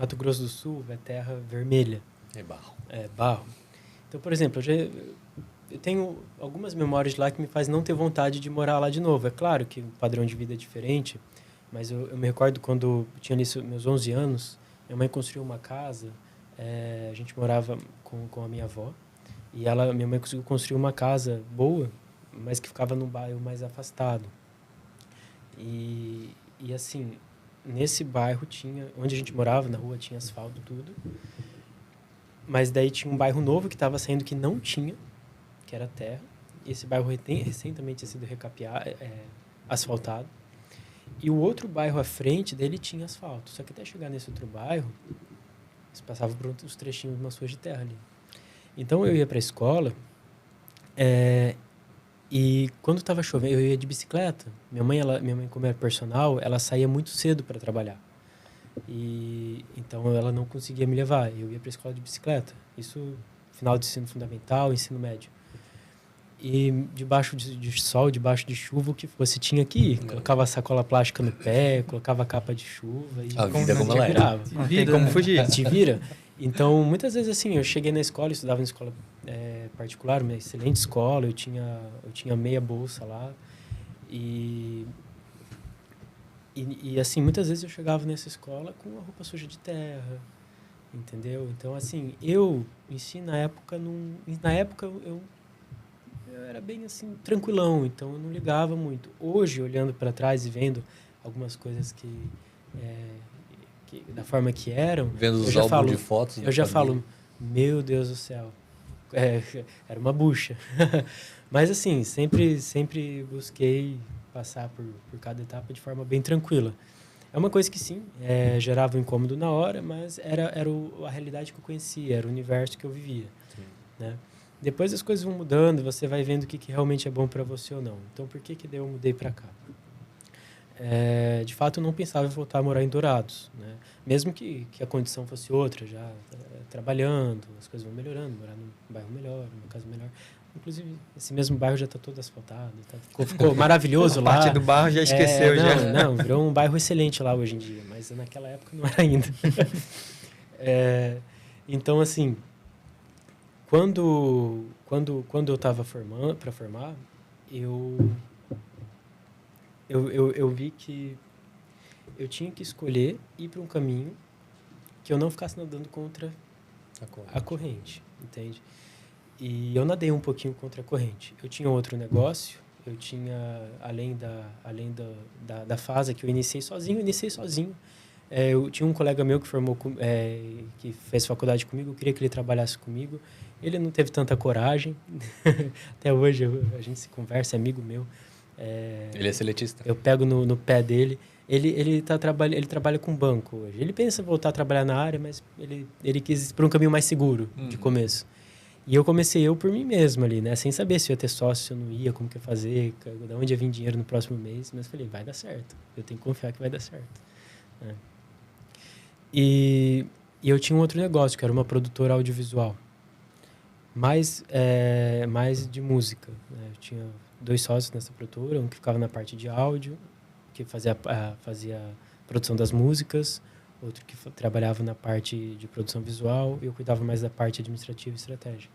Mato Grosso do Sul é terra vermelha. É barro. É barro. Então, por exemplo, eu tenho algumas memórias lá que me fazem não ter vontade de morar lá de novo. É claro que o padrão de vida é diferente, mas eu me recordo quando eu tinha meus 11 anos, minha mãe construiu uma casa, a gente morava com a minha avó, e minha mãe conseguiu construir uma casa boa, mas que ficava num bairro mais afastado. E assim, nesse bairro onde a gente morava, na rua, tinha asfalto, tudo. Mas daí tinha um bairro novo que estava saindo que não tinha, que era terra. E esse bairro recentemente tinha sido asfaltado. E o outro bairro à frente dele tinha asfalto. Só que até chegar nesse outro bairro, você passava por os trechinhos de umas ruas de terra ali. Então eu ia para a escola e quando estava chovendo, eu ia de bicicleta. Minha mãe, como era personal, ela saía muito cedo para trabalhar. E então ela não conseguia me levar. Eu ia para a escola de bicicleta. Isso final de ensino fundamental, ensino médio. E debaixo de sol, debaixo de chuva, o que fosse tinha que ir. Colocava a sacola plástica no pé, colocava a capa de chuva e a vida como ela era. Não tem como fugir. Te vira. Então, muitas vezes assim, eu cheguei na escola, eu estudava em escola particular, uma excelente escola, eu tinha meia bolsa lá. E assim, muitas vezes eu chegava nessa escola com a roupa suja de terra, entendeu? Então, assim, eu em si, na época eu era bem, assim, tranquilão, então eu não ligava muito. Hoje, olhando para trás e vendo algumas coisas que da forma que eram... Vendo os álbuns de fotos. Eu já falo, meu Deus do céu, era uma bucha. Mas, assim, sempre busquei passar por cada etapa de forma bem tranquila. É uma coisa que, sim, gerava um incômodo na hora, mas era a realidade que eu conhecia, era o universo que eu vivia. Né? Depois as coisas vão mudando, você vai vendo o que realmente é bom para você ou não. Então, por que daí eu mudei para cá? De fato, eu não pensava em voltar a morar em Dourados, né? Mesmo que a condição fosse outra, já trabalhando, as coisas vão melhorando, morar num bairro melhor, numa casa melhor. Inclusive, esse mesmo bairro já está todo asfaltado, ficou maravilhoso lá. A parte do bairro já esqueceu, já. Não, virou um bairro excelente lá hoje em dia, mas naquela época não era ainda. Então, assim, quando eu estava para formar, eu vi que eu tinha que escolher ir para um caminho que eu não ficasse nadando contra a corrente, entende? E eu nadei um pouquinho contra a corrente. Eu tinha outro negócio, eu tinha, além da fase que eu iniciei sozinho. Eu tinha um colega meu que que fez faculdade comigo, eu queria que ele trabalhasse comigo. Ele não teve tanta coragem. Até hoje a gente se conversa, é amigo meu. Ele é seletista? Eu pego no pé dele. Ele trabalha com banco hoje. Ele pensa em voltar a trabalhar na área, mas ele quis ir por um caminho mais seguro de começo. E eu comecei por mim mesmo ali, né? Sem saber se eu ia ter sócio, se eu não ia, como que ia fazer, de onde ia vir dinheiro no próximo mês. Mas falei, vai dar certo. Eu tenho que confiar que vai dar certo. Né? E eu tinha um outro negócio, que era uma produtora audiovisual. Mais de música. Né? Eu tinha 2 sócios nessa produtora, um que ficava na parte de áudio, que fazia a produção das músicas, outro que trabalhava na parte de produção visual, e eu cuidava mais da parte administrativa e estratégica.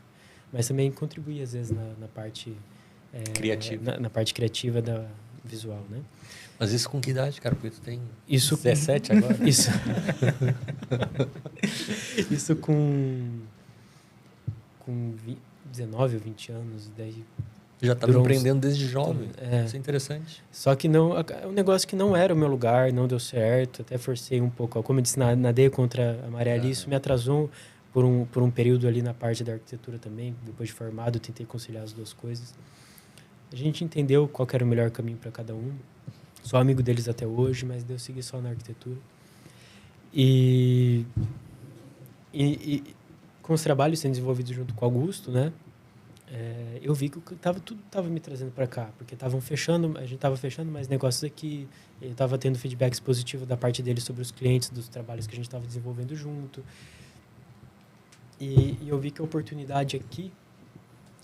Mas também contribuía, às vezes, na parte... criativa. Na parte criativa da visual, né? Mas isso com que idade, cara? Porque tu tem 17 agora? Isso com 19 ou 20 anos, daí... Já estava empreendendo desde jovem. Isso é interessante. Só que é um negócio que não era o meu lugar, não deu certo. Até forcei um pouco. Como eu disse, nadei contra a maré ali. Isso me atrasou por um período ali na parte da arquitetura também. Depois de formado, eu tentei conciliar as duas coisas. A gente entendeu qual que era o melhor caminho para cada um. Sou amigo deles até hoje, mas eu segui só na arquitetura. E com os trabalhos sendo desenvolvidos junto com o Augusto, né? Eu vi que tudo estava me trazendo para cá, porque a gente estava fechando mais negócios aqui, eu estava tendo feedbacks positivos da parte deles sobre os clientes, dos trabalhos que a gente estava desenvolvendo junto. E eu vi que a oportunidade aqui,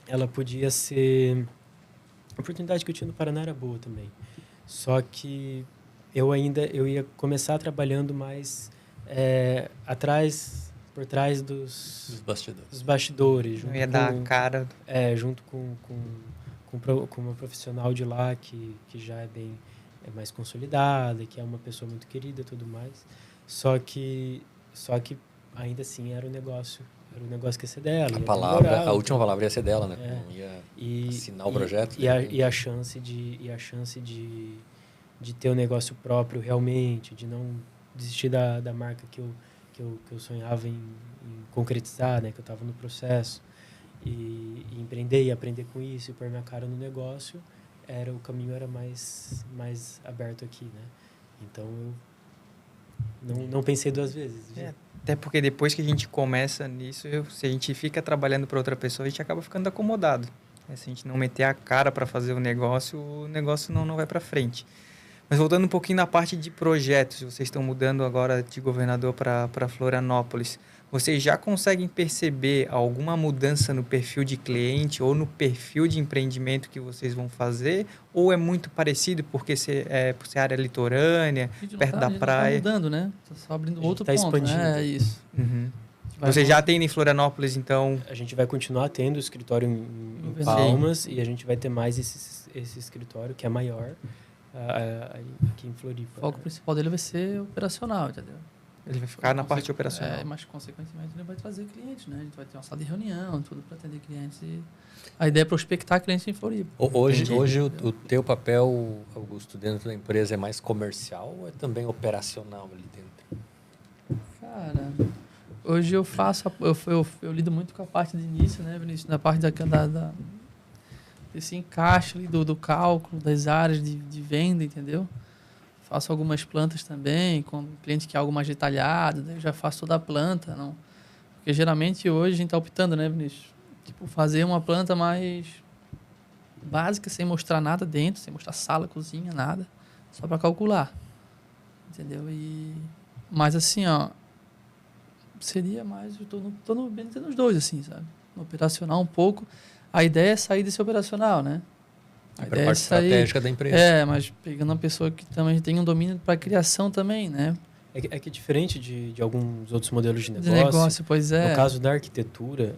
ela podia ser... A oportunidade que eu tinha no Paraná era boa também. Só que eu ia começar trabalhando mais por trás dos bastidores. Junto ia dar a cara. Junto com uma profissional de lá que já é mais consolidada, que é uma pessoa muito querida e tudo mais. Só que ainda assim era um negócio que ia ser dela. A última palavra ia ser dela, né? Não ia assinar o projeto. E a chance de ter um negócio próprio realmente, de não desistir da marca que eu sonhava em concretizar, né? Que eu estava no processo. E empreender e aprender com isso e pôr minha cara no negócio, o caminho era mais aberto aqui, né? Então, eu não pensei 2 vezes. Até porque depois que a gente começa nisso, se a gente fica trabalhando para outra pessoa, a gente acaba ficando acomodado. Se a gente não meter a cara para fazer o negócio não vai para frente. Mas voltando um pouquinho na parte de projetos, vocês estão mudando agora de Governador para Florianópolis. Vocês já conseguem perceber alguma mudança no perfil de cliente ou no perfil de empreendimento que vocês vão fazer? Ou é muito parecido por ser área litorânea, perto da praia? Está mudando, né? Está só abrindo outro ponto. Expandindo. É isso. Uhum. Vocês já têm em Florianópolis, então? A gente vai continuar tendo o escritório em Palmas e a gente vai ter mais esse escritório que é maior aqui em Floripa. O foco principal dele vai ser operacional, entendeu? Ele vai ficar na parte operacional. Mas, consequentemente, ele vai trazer clientes, né? A gente vai ter uma sala de reunião, tudo para atender clientes. E a ideia é prospectar clientes em Floripa. Hoje o teu papel, Augusto, dentro da empresa é mais comercial ou é também operacional ali dentro? Cara, hoje eu faço... Eu lido muito com a parte de início, né, Vinícius? Na parte desse encaixe ali do cálculo, das áreas de venda, entendeu? Faço algumas plantas também, com o cliente que é algo mais detalhado, daí eu já faço toda a planta, não. Porque geralmente hoje a gente está optando, né, Vinícius? Tipo, fazer uma planta mais básica, sem mostrar nada dentro, sem mostrar sala, cozinha, nada. Só para calcular. Entendeu? Mas assim, ó, seria mais... Eu tô bem nos dois, assim, sabe? No operacional um pouco. A ideia é sair desse operacional, né? A parte estratégica da empresa. Mas pegando uma pessoa que também tem um domínio para criação também, né? É que diferente de alguns outros modelos de negócio, pois é. No caso da arquitetura,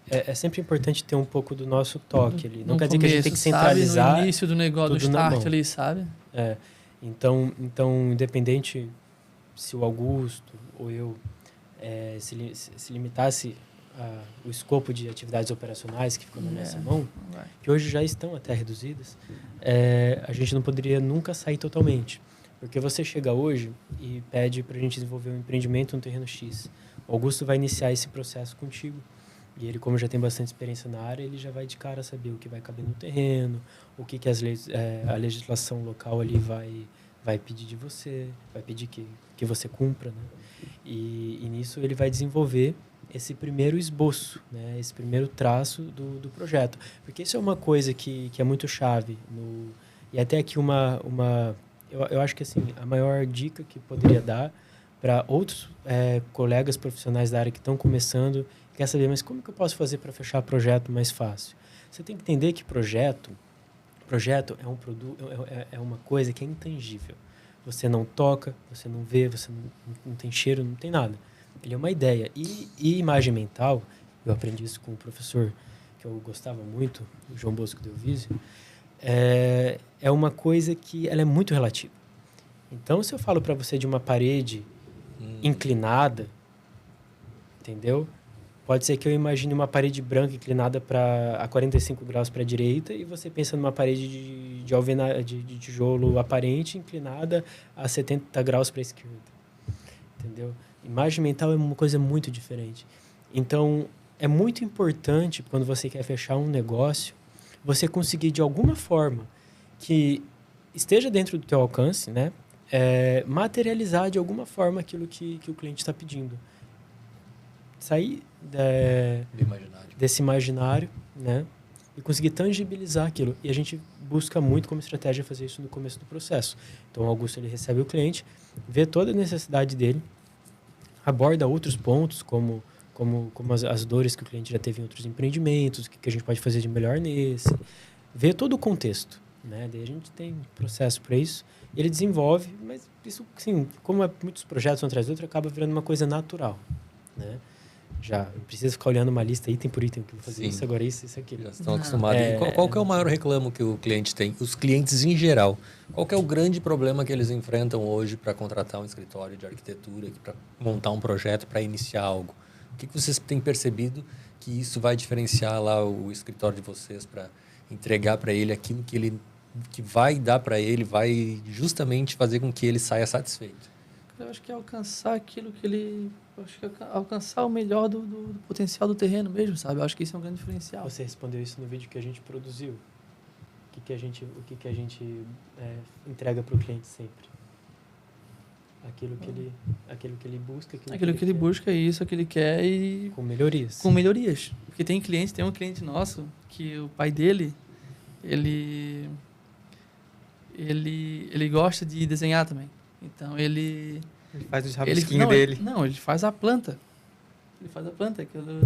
é sempre importante ter um pouco do nosso toque ali. Não quer dizer que a gente tem que centralizar... Sabe, no início do negócio, do start ali, sabe? Então, independente se o Augusto ou eu se limitasse o escopo de atividades operacionais que ficam na nossa mão, que hoje já estão até reduzidas, a gente não poderia nunca sair totalmente. Porque você chega hoje e pede para a gente desenvolver um empreendimento no terreno X. O Augusto vai iniciar esse processo contigo. E ele, como já tem bastante experiência na área, ele já vai de cara saber o que vai caber no terreno, o que a legislação local ali vai pedir de você, vai pedir que você cumpra, né? E nisso ele vai desenvolver esse primeiro esboço, né? Esse primeiro traço do projeto. Porque isso é uma coisa que é muito chave. E até aqui eu acho que assim, a maior dica que poderia dar para outros colegas profissionais da área que estão começando, quer saber, mas como que eu posso fazer para fechar projeto mais fácil? Você tem que entender que projeto é um produto, é uma coisa que é intangível. Você não toca, você não vê, você não tem cheiro, não tem nada. Ele é uma ideia. E imagem mental, eu aprendi isso com um professor que eu gostava muito, o João Bosco Delvizio, é uma coisa que ela é muito relativa. Então, se eu falo para você de uma parede inclinada, entendeu? Pode ser que eu imagine uma parede branca inclinada a 45 graus para a direita e você pensa numa parede de tijolo aparente inclinada a 70 graus para a esquerda. Entendeu? Imagem mental é uma coisa muito diferente. Então, é muito importante, quando você quer fechar um negócio, você conseguir, de alguma forma, que esteja dentro do teu alcance, né? Materializar, de alguma forma, aquilo que o cliente está pedindo. Sair desse imaginário, né? E conseguir tangibilizar aquilo. E a gente busca muito como estratégia fazer isso no começo do processo. Então, o Augusto ele recebe o cliente, vê toda a necessidade dele, aborda outros pontos, como as dores que o cliente já teve em outros empreendimentos, o que a gente pode fazer de melhor nesse, vê todo o contexto, né? Daí a gente tem processo para isso, ele desenvolve, mas isso, assim, como muitos projetos um atrás do outro, acaba virando uma coisa natural, né? Já não precisa ficar olhando uma lista item por item, que eu vou fazer isso, agora isso, aquilo. Já estão acostumados. Qual que é o maior reclamo que o cliente tem? Os clientes em geral. Qual que é o grande problema que eles enfrentam hoje para contratar um escritório de arquitetura, para montar um projeto, para iniciar algo? O que vocês têm percebido que isso vai diferenciar lá o escritório de vocês para entregar para ele aquilo que vai dar para ele, vai justamente fazer com que ele saia satisfeito? Eu acho que é alcançar aquilo que ele... Eu acho que é alcançar o melhor do potencial do terreno mesmo, sabe? Eu acho que isso é um grande diferencial. Você respondeu isso no vídeo que a gente produziu. O que a gente entrega para o cliente sempre? Aquilo que ele busca. Aquilo que ele busca, isso, aquilo que ele quer e... Com melhorias. Com melhorias. Porque tem um cliente nosso, que o pai dele, ele gosta de desenhar também. Então, ele faz os rabisquinhos dele. Ele faz a planta.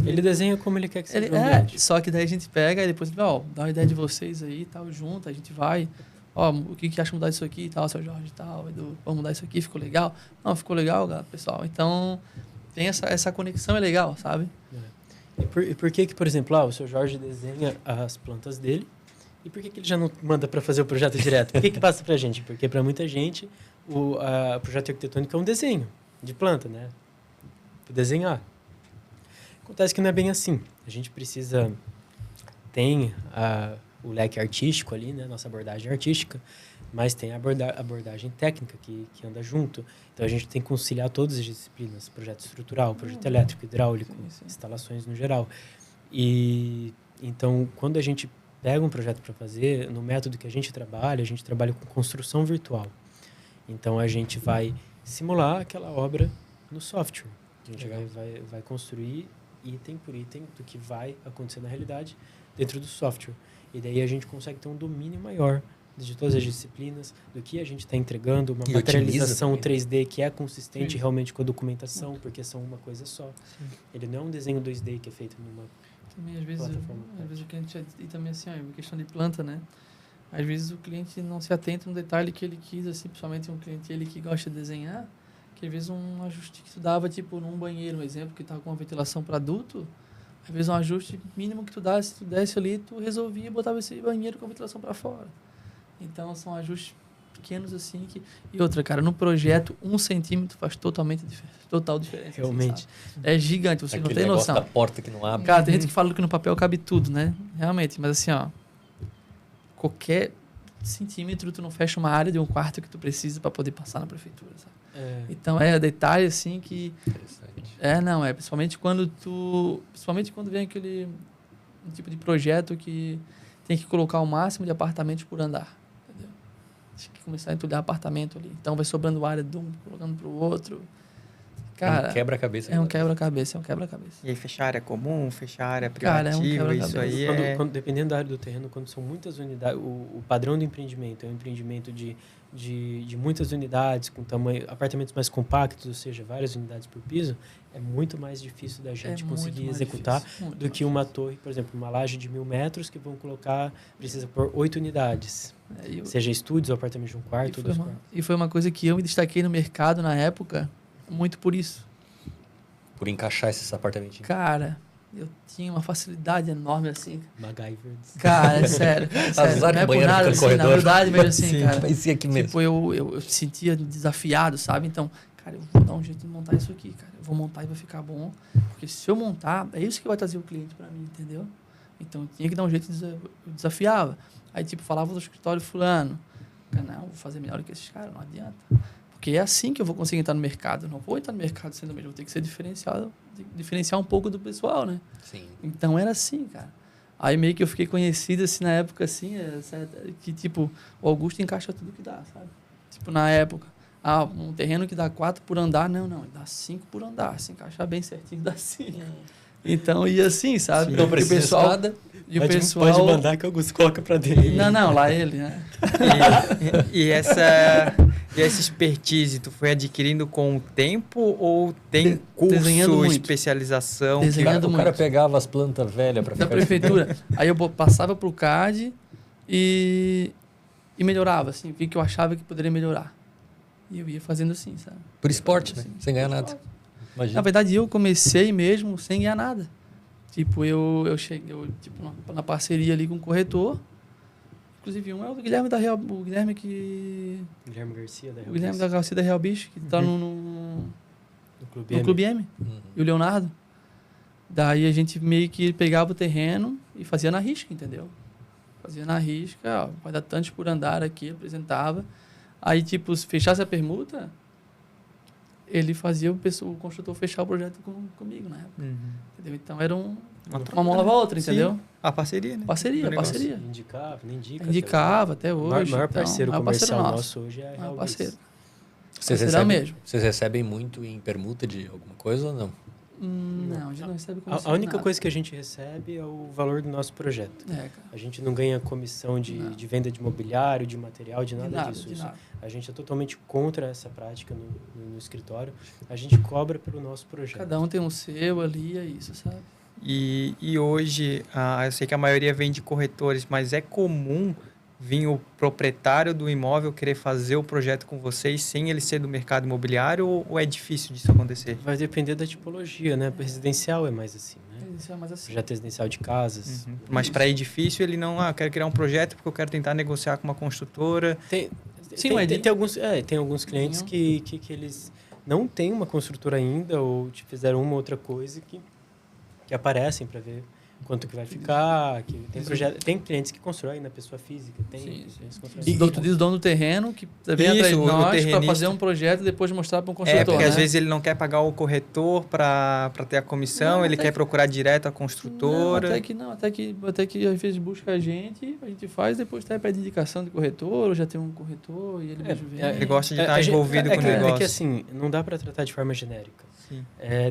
Ele desenha como ele quer que seja. Só que daí a gente pega e depois, dá uma ideia de vocês aí e tal, junto, a gente vai... o que acha mudar isso aqui e tal, seu Jorge e tal, vamos mudar isso aqui, ficou legal? Não, ficou legal, pessoal. Então, tem essa conexão, é legal, sabe? E por que, por exemplo, o seu Jorge desenha as plantas dele, e por que ele já não manda para fazer o projeto direto? Por que passa para a gente? Porque para muita gente, o projeto arquitetônico é um desenho de planta, né? Desenhar. Acontece que não é bem assim. A gente precisa... Tem o leque artístico ali, né? Nossa abordagem artística, mas tem a abordagem técnica que anda junto. Então, a gente tem que conciliar todas as disciplinas, projeto estrutural, projeto elétrico, hidráulico, instalações no geral. E, então, quando a gente pega um projeto para fazer, no método que a gente trabalha com construção virtual. Então, a gente vai simular aquela obra no software. A gente vai construir item por item do que vai acontecer na realidade dentro do software. E daí a gente consegue ter um domínio maior de todas as disciplinas, do que a gente está entregando, uma materialização 3D que é consistente realmente com a documentação, porque são uma coisa só. Sim. Ele não é um desenho 2D que é feito numa também, às vezes o cliente... E também assim, ó, questão de planta, né? Às vezes o cliente não se atenta no detalhe que ele quis, assim, principalmente um cliente ele que gosta de desenhar, que às vezes um ajuste que tu dava, tipo, num banheiro, um exemplo, que estava com uma ventilação para adulto, às vezes um ajuste mínimo que tu desse ali, tu resolvia e botava esse banheiro com a ventilação para fora. Então, são ajustes pequenos, assim, que... E outra, cara, no projeto, 1 centímetro faz total diferença. Realmente. Assim, é gigante, você aquele não tem noção. Da porta que não abre. Cara, tem gente que fala que no papel cabe tudo, né? Realmente, mas assim, ó, qualquer centímetro tu não fecha uma área de um quarto que tu precisa para poder passar na prefeitura, sabe? Então, detalhe, assim, que... Interessante. Principalmente quando vem aquele um tipo de projeto que tem que colocar o máximo de apartamentos por andar, entendeu? Tem que começar a entulhar apartamento ali. Então, vai sobrando área de um, colocando pro outro. Cara, é um quebra-cabeça. É um quebra-cabeça. E aí, fechar área comum, fechar área privativa, isso aí dependendo da área do terreno, quando são muitas unidades, o padrão do empreendimento é um empreendimento de muitas unidades, com tamanho, apartamentos mais compactos, ou seja, várias unidades por piso, é muito mais difícil da gente conseguir executar do que uma torre, por exemplo, uma laje de 1.000 metros que vão colocar, precisa por 8 unidades. Seja estúdios ou apartamentos de um quarto ou 2 quartos. E foi uma coisa que eu me destaquei no mercado na época, muito por isso. Por encaixar esses apartamentinhos. Cara, eu tinha uma facilidade enorme, assim. MacGyver. Cara, é sério. Não é por nada, assim, na verdade, mesmo assim, sim, cara. Parecia aqui mesmo. Tipo, eu sentia desafiado, sabe? Então, cara, eu vou dar um jeito de montar isso aqui, cara. Eu vou montar e vai ficar bom. Porque se eu montar, é isso que vai trazer o cliente pra mim, entendeu? Então, eu tinha que dar um jeito de eu desafiava. Aí, tipo, falava do escritório fulano. Cara, não, vou fazer melhor do que esses caras, não adianta. Porque é assim que eu vou conseguir entrar no mercado. Eu não vou entrar no mercado sendo o mesmo. Vou ter que ser diferenciar um pouco do pessoal, né? Sim. Então, era assim, cara. Aí, meio que eu fiquei conhecido, assim, na época, assim, que, tipo, o Augusto encaixa tudo que dá, sabe? Tipo, na época, um terreno que dá 4 por andar, não, dá 5 por andar. Se encaixar bem certinho, dá 5. Então, ia assim, sabe? Não precisa o pessoal, nada. E o pessoal... Pode mandar que o Augusto coloca pra dentro. Não, lá ele, né? E essa expertise, tu foi adquirindo com o tempo ou tem curso, especialização? O cara pegava as plantas velhas para ficar... Da prefeitura. Aí eu passava pro CAD e melhorava, assim. Vi que eu achava que poderia melhorar. E eu ia fazendo assim, sabe? Por esporte, né? Assim, sem ganhar nada. Imagina. Na verdade, eu comecei mesmo sem ganhar nada. Tipo, eu cheguei tipo, na parceria ali com o corretor. Inclusive, um é o Guilherme da Real... O Guilherme que... Guilherme Garcia da Real O Guilherme da Garcia da Real Bicho, que tá no Clube M. E o Leonardo. Daí a gente meio que pegava o terreno e fazia na risca, entendeu? Fazia na risca, ó, vai dar tantos por andar aqui, apresentava. Aí, tipo, se fechasse a permuta, ele fazia o construtor fechar o projeto comigo, né? Entendeu? Então, era uma mão lava a outra, entendeu? Sim. A parceria, né? Parceria. Indicava até hoje. O maior parceiro então, comercial nosso hoje é a Real parceiro. Vocês recebem muito em permuta de alguma coisa ou não? Não, a gente não recebe comissão. A única coisa que a gente recebe é o valor do nosso projeto. Cara. A gente não ganha comissão de venda de mobiliário, de material, de nada disso. A gente é totalmente contra essa prática no escritório. A gente cobra pelo nosso projeto. Cada um tem um seu ali, é isso, sabe? E hoje, eu sei que a maioria vem de corretores, mas é comum vir o proprietário do imóvel querer fazer o projeto com vocês sem ele ser do mercado imobiliário ou é difícil disso acontecer? Vai depender da tipologia, né? Residencial é mais assim, né? Residencial é mais assim. Projeto residencial de casas. Mas para edifício ele não, eu quero criar um projeto porque eu quero tentar negociar com uma construtora. Tem alguns clientes que eles não têm uma construtora ainda ou fizeram uma outra coisa que aparecem para ver quanto que vai ficar. Tem clientes que constroem na pessoa física. E tu diz o dono do terreno que vem atrás de nós para fazer um projeto e depois mostrar para um construtor. Porque às vezes ele não quer pagar o corretor para ter a comissão, ele quer procurar direto a construtora. Até que às vezes busca a gente faz, depois até pede indicação de corretor, ou já tem um corretor e ele mesmo vem. Ele gosta de estar envolvido com o negócio. É que assim, não dá para tratar de forma genérica.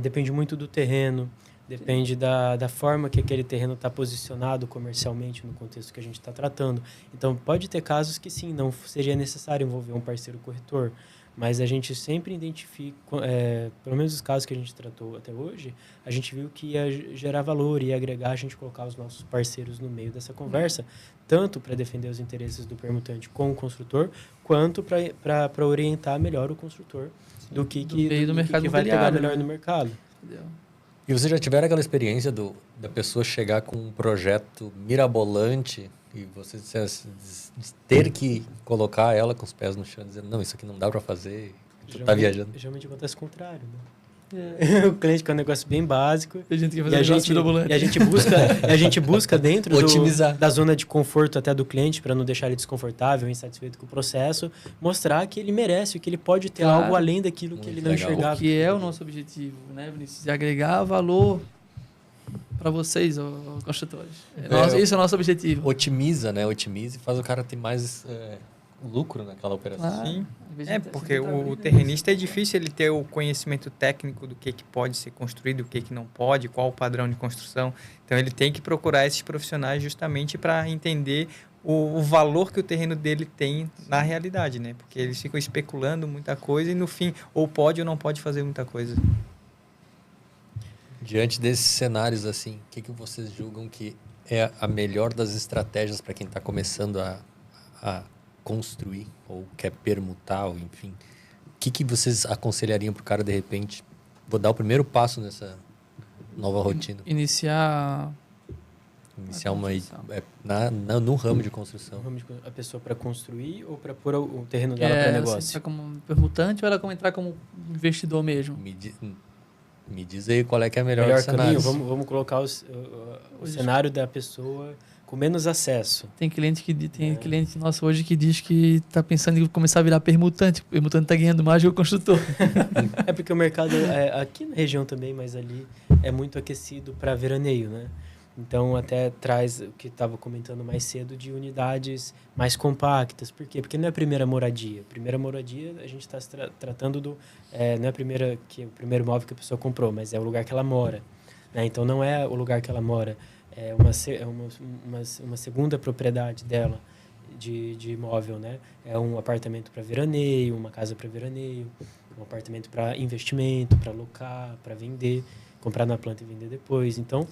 Depende muito do terreno. depende da forma que aquele terreno está posicionado comercialmente no contexto que a gente está tratando. Então, pode ter casos que sim, não seria necessário envolver um parceiro corretor, mas a gente sempre identifica, pelo menos os casos que a gente tratou até hoje, a gente viu que ia gerar valor, ia agregar a gente colocar os nossos parceiros no meio dessa conversa, tanto para defender os interesses do permutante com o construtor, quanto para orientar melhor o construtor do que vai pegar melhor no mercado. Entendeu? E vocês já tiveram aquela experiência da pessoa chegar com um projeto mirabolante e você ter que colocar ela com os pés no chão, dizendo, não, isso aqui não dá para fazer, tu tá viajando. Geralmente acontece o contrário, né? O cliente quer um negócio bem básico A gente quer fazer um negócio mirabolante. e a gente busca dentro da zona de conforto até do cliente, para não deixar ele desconfortável, insatisfeito com o processo, mostrar que ele merece, que ele pode ter algo além daquilo que ele não enxergava. Que é o nosso objetivo, né, Vinícius? De agregar valor para vocês, os construtores. Esse é o nosso objetivo. Otimiza, né? Otimiza e faz o cara ter mais lucro naquela operação. Sim. Porque o terrenista é difícil ele ter o conhecimento técnico do que pode ser construído, o que não pode, qual o padrão de construção. Então, ele tem que procurar esses profissionais justamente para entender o valor que o terreno dele tem na realidade, né? Porque eles ficam especulando muita coisa e, no fim, ou pode ou não pode fazer muita coisa. Diante desses cenários, assim, o que vocês julgam que é a melhor das estratégias para quem está começando a construir ou quer permutar, ou enfim? O que vocês aconselhariam para o cara, de repente, vou dar o primeiro passo nessa nova rotina? Iniciar no ramo de construção. A pessoa para construir ou para pôr o terreno dela para negócio? Entrar como permutante ou ela como entrar como investidor mesmo? Me diz aí qual é que é a melhor caminho. Vamos colocar o cenário da pessoa com menos acesso. Tem cliente nosso hoje que diz que está pensando em começar a virar permutante. O permutante está ganhando mais que o construtor. É porque o mercado, aqui na região também, mas ali é muito aquecido para veraneio, né? Então, até traz o que estava comentando mais cedo de unidades mais compactas. Por quê? Porque não é a primeira moradia. Primeira moradia, a gente está tratando do... não é o primeiro imóvel que a pessoa comprou, mas é o lugar que ela mora. Né? Então, não é o lugar que ela mora. É uma segunda propriedade dela de imóvel, né? É um apartamento para veraneio, uma casa para veraneio, um apartamento para investimento, para alocar, para vender, comprar na planta e vender depois. Então...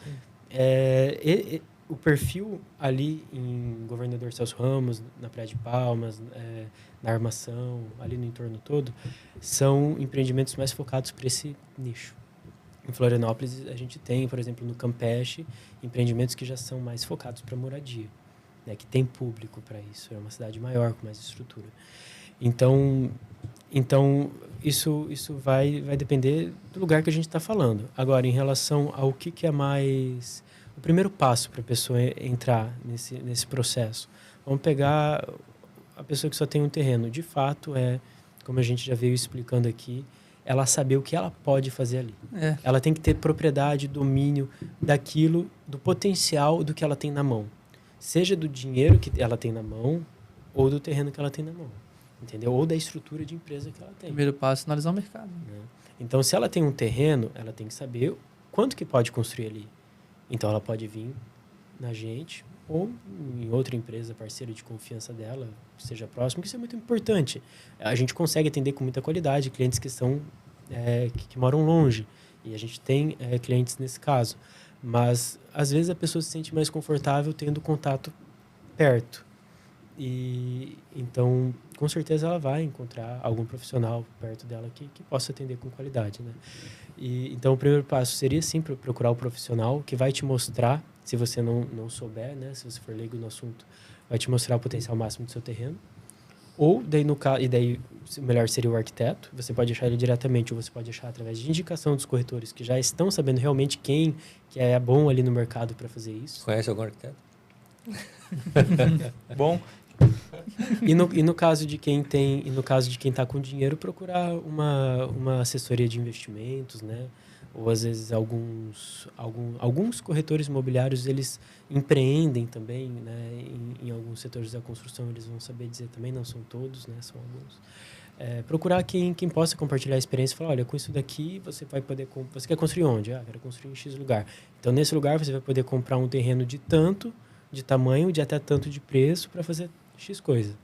o perfil ali em Governador Celso Ramos, na Praia de Palmas, na Armação, ali no entorno todo, são empreendimentos mais focados para esse nicho. Em Florianópolis, a gente tem, por exemplo, no Campeche, empreendimentos que já são mais focados para moradia, né, que tem público para isso. É uma cidade maior, com mais estrutura. Então isso vai depender do lugar que a gente está falando. Agora, em relação ao que é mais... O primeiro passo para a pessoa entrar nesse processo. Vamos pegar a pessoa que só tem um terreno. De fato, como a gente já veio explicando aqui, ela saber o que ela pode fazer ali. Ela tem que ter propriedade, domínio daquilo, do potencial do que ela tem na mão. Seja do dinheiro que ela tem na mão ou do terreno que ela tem na mão. Entendeu? Ou da estrutura de empresa que ela tem. Primeiro passo, analisar o mercado. Então, se ela tem um terreno, ela tem que saber quanto que pode construir ali. Então, ela pode vir na gente ou em outra empresa parceira de confiança dela, seja próximo, que isso é muito importante. A gente consegue atender com muita qualidade clientes que são que moram longe, e a gente tem clientes nesse caso. Mas, às vezes, a pessoa se sente mais confortável tendo contato perto. E então, com certeza, ela vai encontrar algum profissional perto dela que possa atender com qualidade, né? Então, o primeiro passo seria, sim, procurar o profissional que vai te mostrar, se você não souber, né? Se você for leigo no assunto, vai te mostrar o potencial máximo do seu terreno. Ou, daí o melhor seria o arquiteto. Você pode achar ele diretamente, ou você pode achar através de indicação dos corretores que já estão sabendo realmente quem que é bom ali no mercado para fazer isso. Conhece algum arquiteto? Bom. E no caso de quem está com dinheiro, procurar uma assessoria de investimentos, né? Ou às vezes alguns corretores imobiliários, eles empreendem também, né? Em alguns setores da construção, eles vão saber dizer também, não são todos, né? São alguns. procurar quem possa compartilhar a experiência e falar, olha, com isso daqui você vai poder... Você quer construir onde? Quero construir em X lugar. Então, nesse lugar você vai poder comprar um terreno de tanto, de tamanho, de até tanto de preço para fazer X coisa.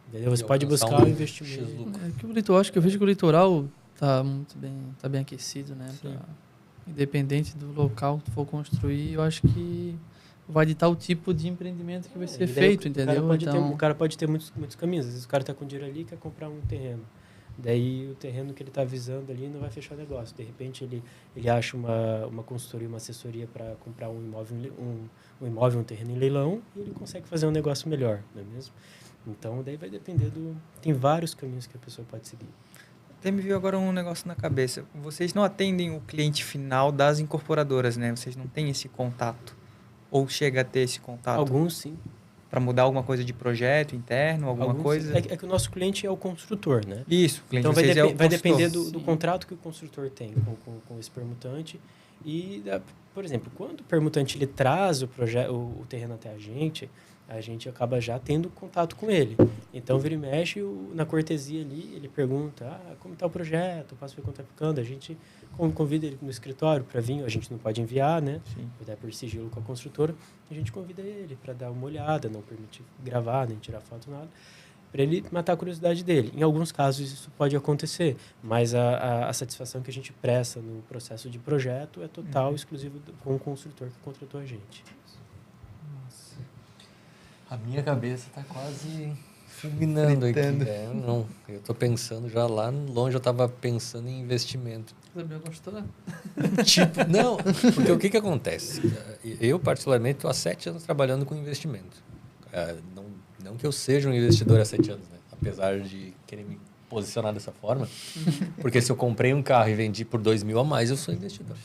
Entendeu? Você pode buscar um investimento. Acho que eu vejo que o litoral tá muito bem, tá bem aquecido, né? Independente do local que tu for construir, eu acho que vai ditar o tipo de empreendimento que vai ser feito, entendeu? O cara pode ter muitos caminhos. Às vezes o cara está com dinheiro ali e quer comprar um terreno. Daí o terreno que ele está visando ali não vai fechar o negócio. De repente ele acha uma consultoria, uma assessoria para comprar um imóvel, um terreno em leilão, e ele consegue fazer um negócio melhor, não é mesmo? Então daí vai depender tem vários caminhos que a pessoa pode seguir. Até me veio agora um negócio na cabeça. Vocês não atendem o cliente final das incorporadoras, né? Vocês não têm esse contato? Ou chega a ter esse contato? Alguns, sim. Para mudar alguma coisa de projeto interno, alguma coisa? É que o nosso cliente é o construtor, né? Isso, o cliente então vai depender do Sim. contrato que o construtor tem com esse permutante. E, por exemplo, quando o permutante ele traz o terreno até a gente acaba já tendo contato com ele. Então, vira e mexe, na cortesia ali, ele pergunta, como está o projeto, passo ver quanto está ficando. A gente convida ele no escritório para vir, a gente não pode enviar, né? Até por sigilo com a construtora. A gente convida ele para dar uma olhada, não permitir gravar, nem tirar foto, nada, para ele matar a curiosidade dele. Em alguns casos isso pode acontecer, mas a satisfação que a gente presta no processo de projeto é total, exclusivo com o construtor que contratou a gente. A minha cabeça tá quase fulminando aqui. Eu tô pensando já lá longe, eu tava pensando em investimento. Você é construtora? Não, porque o que acontece? Eu, particularmente, estou há 7 anos trabalhando com investimento. Não que eu seja um investidor há 7 anos, né? Apesar de querer me posicionar dessa forma. Porque se eu comprei um carro e vendi por 2 mil a mais, eu sou investidor.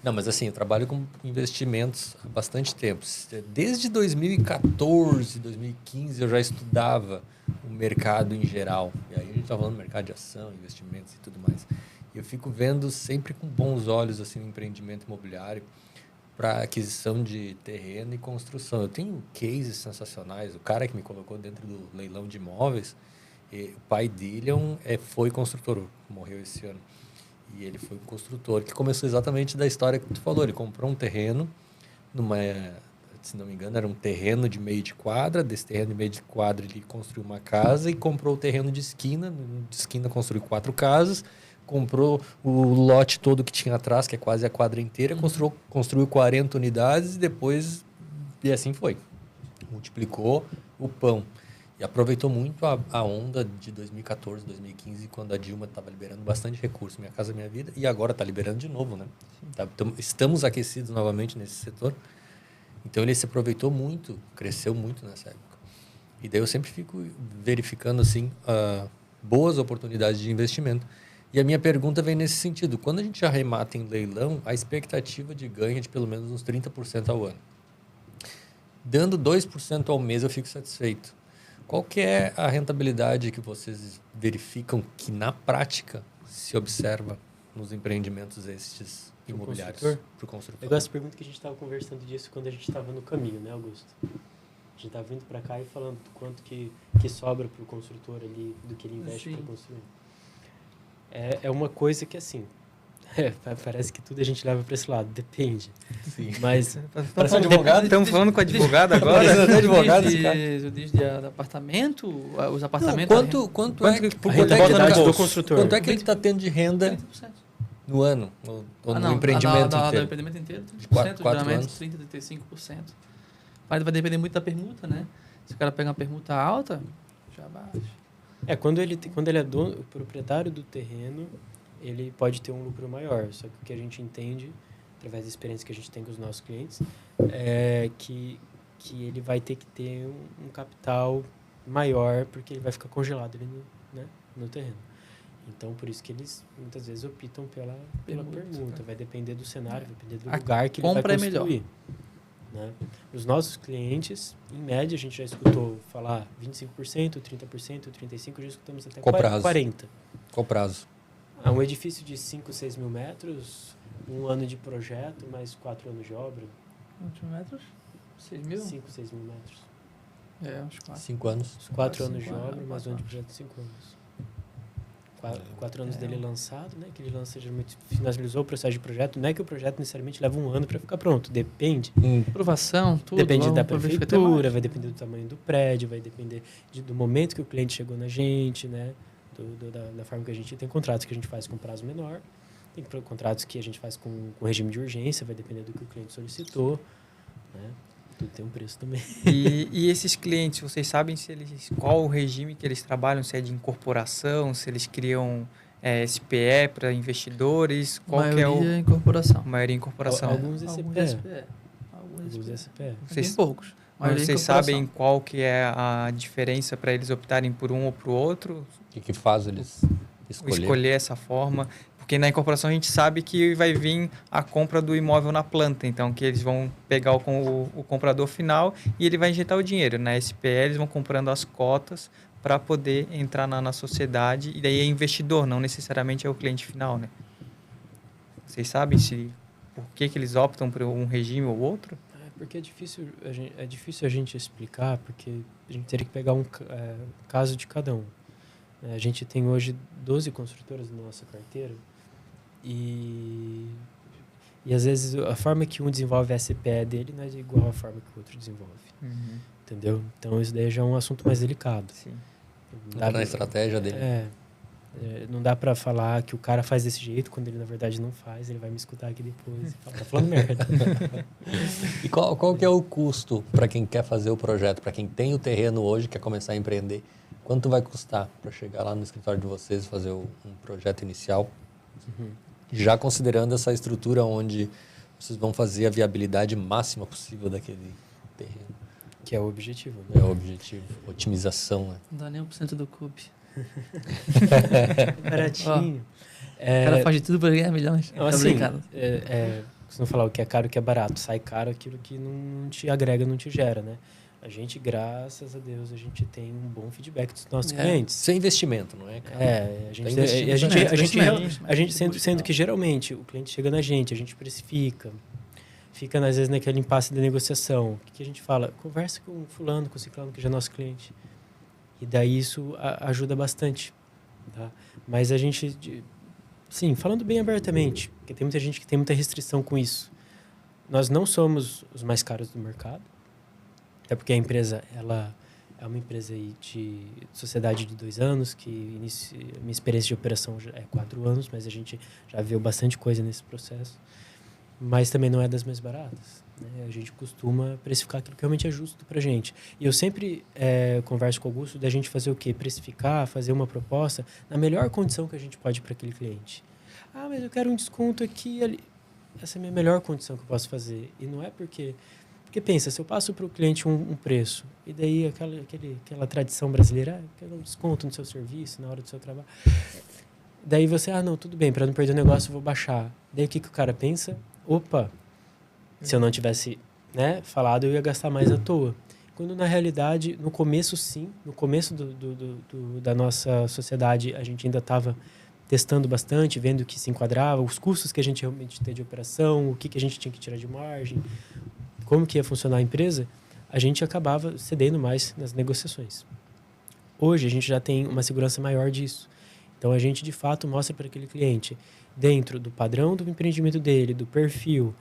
Não, mas assim, eu trabalho com investimentos há bastante tempo. Desde 2014, 2015, eu já estudava o mercado em geral. E aí a gente está falando do mercado de ação, investimentos e tudo mais. E eu fico vendo sempre com bons olhos assim, o empreendimento imobiliário para aquisição de terreno e construção. Eu tenho cases sensacionais. O cara que me colocou dentro do leilão de imóveis, o pai dele foi construtor, morreu esse ano. E ele foi um construtor que começou exatamente da história que tu falou. Ele comprou um terreno, se não me engano, era um terreno de meio de quadra. Desse terreno de meio de quadra, ele construiu uma casa e comprou o terreno de esquina. De esquina, construiu 4 casas. Comprou o lote todo que tinha atrás, que é quase a quadra inteira. Construiu 40 unidades e assim foi. Multiplicou o pão. E aproveitou muito a onda de 2014, 2015, quando a Dilma estava liberando bastante recurso, Minha Casa Minha Vida, e agora está liberando de novo, né? Estamos aquecidos novamente nesse setor. Então, ele se aproveitou muito, cresceu muito nessa época. E daí eu sempre fico verificando, assim, boas oportunidades de investimento. E a minha pergunta vem nesse sentido. Quando a gente arremata em leilão, a expectativa de ganho é de pelo menos uns 30% ao ano. Dando 2% ao mês, eu fico satisfeito. Qual que é a rentabilidade que vocês verificam que, na prática, se observa nos empreendimentos estes imobiliários para o construtor? Eu gosto da pergunta que a gente estava conversando disso quando a gente estava no caminho, né, Augusto? A gente estava vindo para cá e falando do quanto que sobra para o construtor ali, do que ele investe para construir. É uma coisa que, assim, parece que tudo a gente leva para esse lado, depende. Sim. Mas Parece um advogado? Estamos falando com advogado agora? O de apartamento, os apartamentos... Quanto é que do construtor? Quanto é que ele está tendo de renda 30%. No ano? No empreendimento inteiro? No empreendimento inteiro, 30%, de 4 geralmente anos? 30%, 35%. Vai depender muito da permuta, né? Se o cara pega uma permuta alta, já baixa. Quando ele é dono, o proprietário do terreno, ele pode ter um lucro maior. Só que o que a gente entende, através da experiência que a gente tem com os nossos clientes, é que ele vai ter que ter um capital maior, porque ele vai ficar congelado ali no terreno. Então, por isso que eles muitas vezes optam pela permuta. Vai depender do cenário, vai depender do lugar que ele vai construir. Né? Os nossos clientes, em média, a gente já escutou falar 25%, 30%, 35%, já escutamos até 40%. Qual prazo? Um edifício de 5, 6 mil metros, 1 ano de projeto, mais 4 anos de obra. Quantos metros? 6 mil? 5, 6 mil metros. Uns 4. 5 anos. 4 anos de obra, mais 1 ano de projeto, 5 anos. 4 anos dele lançado, né? Que ele lança, geralmente finalizou o processo de projeto. Não é que o projeto necessariamente leva 1 ano para ficar pronto, depende. Aprovação, tudo. Depende da vamos verificar prefeitura, vai depender do tamanho do prédio, vai depender do momento que o cliente chegou na gente, né? Da forma que a gente tem contratos que a gente faz com prazo menor, tem contratos que a gente faz com regime de urgência, vai depender do que o cliente solicitou, né? Tudo tem um preço também. E esses clientes, vocês sabem qual o regime que eles trabalham, se é de incorporação, se eles criam SPE para investidores, qual que é maioria incorporação. maioria incorporação? Alguns Alguns SPE. SPE. Alguns SPE. Vocês- Bem poucos. Mas Maioria vocês incorporação. sabem qual que é a diferença para eles optarem por um ou por outro? O que faz eles Escolher essa forma? Porque na incorporação a gente sabe que vai vir a compra do imóvel na planta, então que eles vão pegar o comprador final e ele vai injetar o dinheiro. Na SPE eles vão comprando as cotas para poder entrar na sociedade e daí é investidor, não necessariamente é o cliente final, né? Vocês sabem por que eles optam por um regime ou outro? Porque é difícil a gente explicar, porque a gente teria que pegar um caso de cada um. A gente tem hoje 12 construtoras na nossa carteira e às vezes a forma que um desenvolve a SPE dele não é igual à forma que o outro desenvolve. Entendeu? Então isso daí já é um assunto mais delicado. Sim. na estratégia dele. Não dá pra falar que o cara faz desse jeito quando ele na verdade não faz. Ele vai me escutar aqui depois e falar, tá falando merda. E qual que é o custo para quem quer fazer o projeto, para quem tem o terreno hoje, quer começar a empreender? Quanto vai custar para chegar lá no escritório de vocês e fazer um projeto inicial? Já considerando essa estrutura onde vocês vão fazer a viabilidade máxima possível daquele terreno. Que é o objetivo. Né? É o objetivo. Otimização, né? Não dá nem 1% do CUP. Baratinho. O cara faz de tudo para ganhar milhões. Não, Tá assim, brincando. costumam falar o que é caro, o que é barato. Sai caro aquilo que não te agrega, não te gera, né? A gente, graças a Deus, a gente tem um bom feedback dos nossos clientes. Sem investimento, não é, cara? A gente sendo que geralmente o cliente chega na gente, a gente precifica, fica às vezes naquele impasse da negociação. O que a gente fala? Conversa com o fulano, com o ciclano, que já é nosso cliente. E daí isso ajuda bastante, tá? Mas a gente, sim, falando bem abertamente, porque tem muita gente que tem muita restrição com isso. Nós não somos os mais caros do mercado, até porque a empresa, ela é uma empresa aí de sociedade de 2 anos, que minha experiência de operação já é 4 anos, mas a gente já viu bastante coisa nesse processo. Mas também não é das mais baratas, né? A gente costuma precificar aquilo que realmente é justo para a gente. E eu sempre converso com o Augusto da gente fazer o quê? Precificar, fazer uma proposta na melhor condição que a gente pode para aquele cliente. Ah, mas eu quero um desconto aqui e ali. Essa é a minha melhor condição que eu posso fazer. E não é porque pensa, se eu passo para o cliente um preço, e daí aquela tradição brasileira, quero um desconto no seu serviço, na hora do seu trabalho. Daí você, não, tudo bem, para não perder o negócio eu vou baixar. Daí o que o cara pensa? Opa, se eu não tivesse falado, eu ia gastar mais à toa. Quando na realidade, no começo sim, no começo da nossa sociedade, a gente ainda estava testando bastante, vendo o que se enquadrava, os custos que a gente realmente tem de operação, o que a gente tinha que tirar de margem, como que ia funcionar a empresa, a gente acabava cedendo mais nas negociações. Hoje a gente já tem uma segurança maior disso. Então a gente de fato mostra para aquele cliente, dentro do padrão do empreendimento dele, do perfil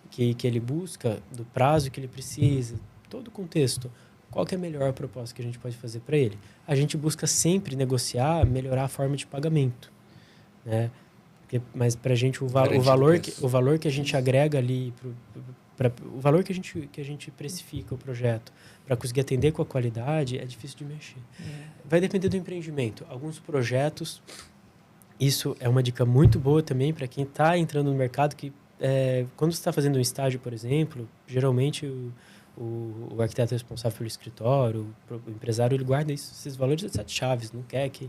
que ele busca, do prazo que ele precisa, todo o contexto, qual que é a melhor proposta que a gente pode fazer para ele. A gente busca sempre negociar, melhorar a forma de pagamento, né? Mas para a gente o valor que a gente agrega ali, o valor que a gente precifica o projeto para conseguir atender com a qualidade é difícil de mexer. Vai depender do empreendimento. Alguns projetos, isso é uma dica muito boa também para quem está entrando no mercado, que quando você está fazendo um estágio, por exemplo, geralmente o arquiteto responsável pelo escritório, o empresário, ele guarda esses valores de 7 chaves, não quer que...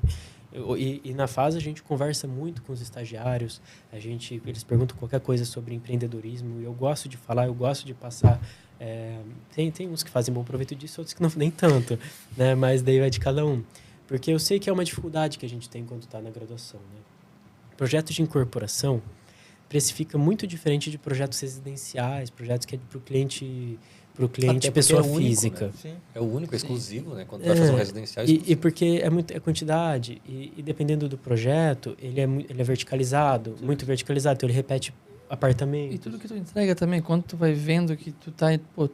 E na fase a gente conversa muito com os estagiários, eles perguntam qualquer coisa sobre empreendedorismo, e eu gosto de falar, eu gosto de passar. Tem uns que fazem bom proveito disso, outros que não, nem tanto, né? Mas daí vai de cada um. Porque eu sei que é uma dificuldade que a gente tem quando está na graduação, né? Projetos de incorporação precifica muito diferente de projetos residenciais, projetos que é para o cliente para o cliente Até porque pessoa é único, física. né? Sim. É o único, exclusivo, né? Quando vai fazer um residencial, é E porque é quantidade, e dependendo do projeto, ele é verticalizado, muito verticalizado, então ele repete apartamento. E tudo que tu entrega também, quando tu vai vendo que tu tá, pô,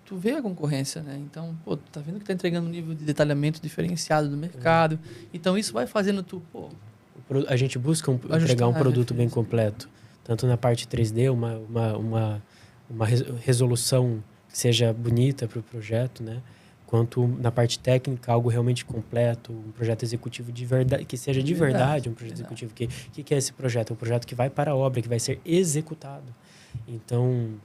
tu vê a concorrência, né? Então, pô, tu tá vendo que tá entregando um nível de detalhamento diferenciado do mercado. Então, isso vai fazendo tu, pô, A gente busca entregar Ajustar um a produto bem referência. completo, tanto na parte 3D, uma resolução que seja bonita para o projeto, né? Quanto na parte técnica, algo realmente completo, um projeto executivo de verdade, que seja de verdade um projeto executivo. Que é esse projeto? É um projeto que vai para a obra, que vai ser executado. Então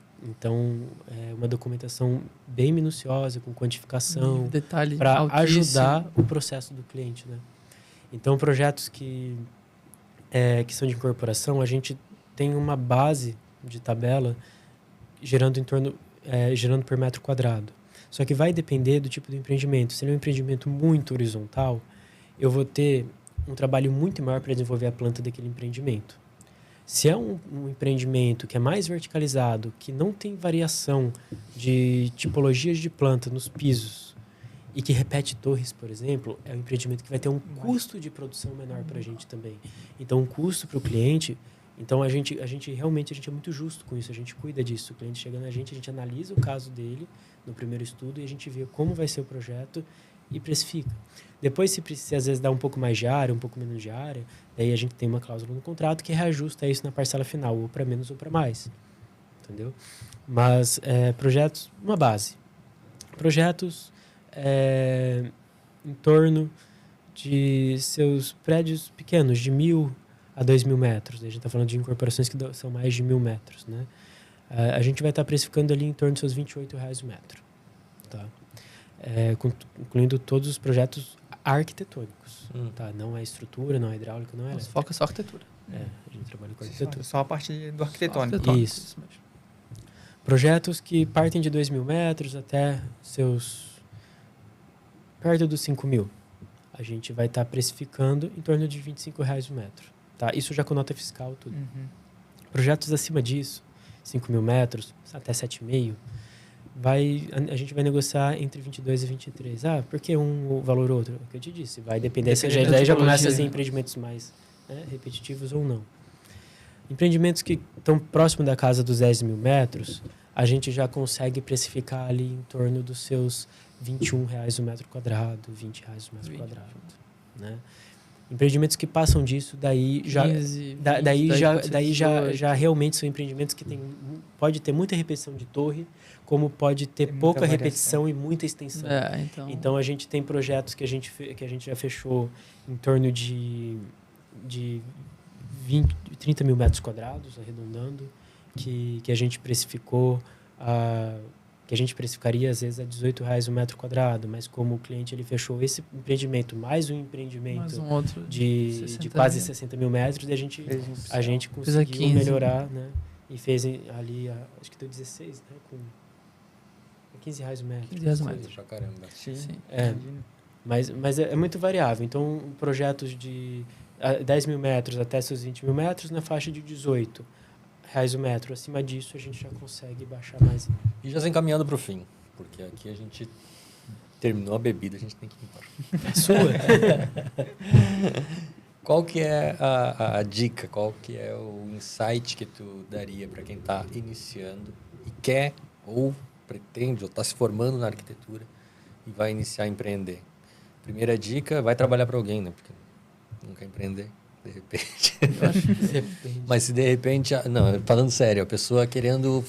é uma documentação bem minuciosa, com quantificação, detalhe para altíssimo. ajudar o processo do cliente, né? Então, projetos que são de incorporação, a gente tem uma base de tabela gerando por metro quadrado. Só que vai depender do tipo do empreendimento. Se ele é um empreendimento muito horizontal, eu vou ter um trabalho muito maior para desenvolver a planta daquele empreendimento. Se é um empreendimento que é mais verticalizado, que não tem variação de tipologias de planta nos pisos e que repete torres, por exemplo, é um empreendimento que vai ter um custo de produção menor para a gente também. Então, um custo para o cliente. Então, a gente realmente é muito justo com isso, a gente cuida disso. O cliente chega na gente, a gente analisa o caso dele no primeiro estudo e a gente vê como vai ser o projeto e precifica. Depois, se precisa, às vezes, dar um pouco mais de área, um pouco menos de área, daí a gente tem uma cláusula no contrato que reajusta isso na parcela final, ou para menos ou para mais. Entendeu? Mas, projetos, uma base. Projetos em torno de seus prédios pequenos, de 1.000 a 2.000 metros. A gente está falando de incorporações que são mais de 1.000 metros, né? A gente vai estar precificando ali em torno de seus R$28 o metro, tá? Incluindo todos os projetos arquitetônicos, tá? Não é estrutura, não é hidráulica, não é Nossa, elétrica. foca só arquitetura. A gente trabalha com arquitetura. Só a parte do arquitetônico. Só Isso. mesmo. Projetos que partem de 2.000 metros até perto dos 5.000. A gente vai estar precificando em torno de R$25 o metro. Tá? Isso já com nota fiscal, tudo. Uhum. Projetos acima disso, 5.000 metros, até 7,5, a gente vai negociar entre 22 e 23. Por que um valor ou outro? É o que eu te disse. Vai depender se Depende da daí já tipologia. começa a ser empreendimentos mais repetitivos ou não. Empreendimentos que estão próximo da casa dos 10.000 metros, a gente já consegue precificar ali em torno dos seus R$21 o metro quadrado, R$20 o metro quadrado, né? Empreendimentos que passam disso, daí 15, 20, daí já realmente são empreendimentos que pode ter muita repetição de torre, como pode ter Tem pouca muita variação e muita extensão. Então, A gente tem projetos que a gente já fechou em torno de 30.000 metros quadrados, arredondando, que a gente precificou que a gente precificaria às vezes a R$18 o metro quadrado, mas como o cliente ele fechou esse empreendimento mais um empreendimento mais um outro de quase 60.000 metros, e a gente conseguiu 15. melhorar, né? E fez ali, acho que deu 16, né? Com R$15 o metro. R$15 o metro. Pra caramba. Sim. Mas é muito variável. Então, projetos de 10.000 metros até seus 20.000 metros na faixa de R$18 o metro. Acima disso, a gente já consegue baixar mais. E já se encaminhando para o fim, porque aqui a gente terminou a bebida, a gente tem que ir embora. É sua? Qual que é a dica, qual que é o insight que tu daria para quem está iniciando e quer ou pretende ou está se formando na arquitetura e vai iniciar a empreender? Primeira dica, vai trabalhar para alguém, né? Porque não quer empreender, de repente. Depende. Mas se de repente... Não, falando sério, a pessoa querendo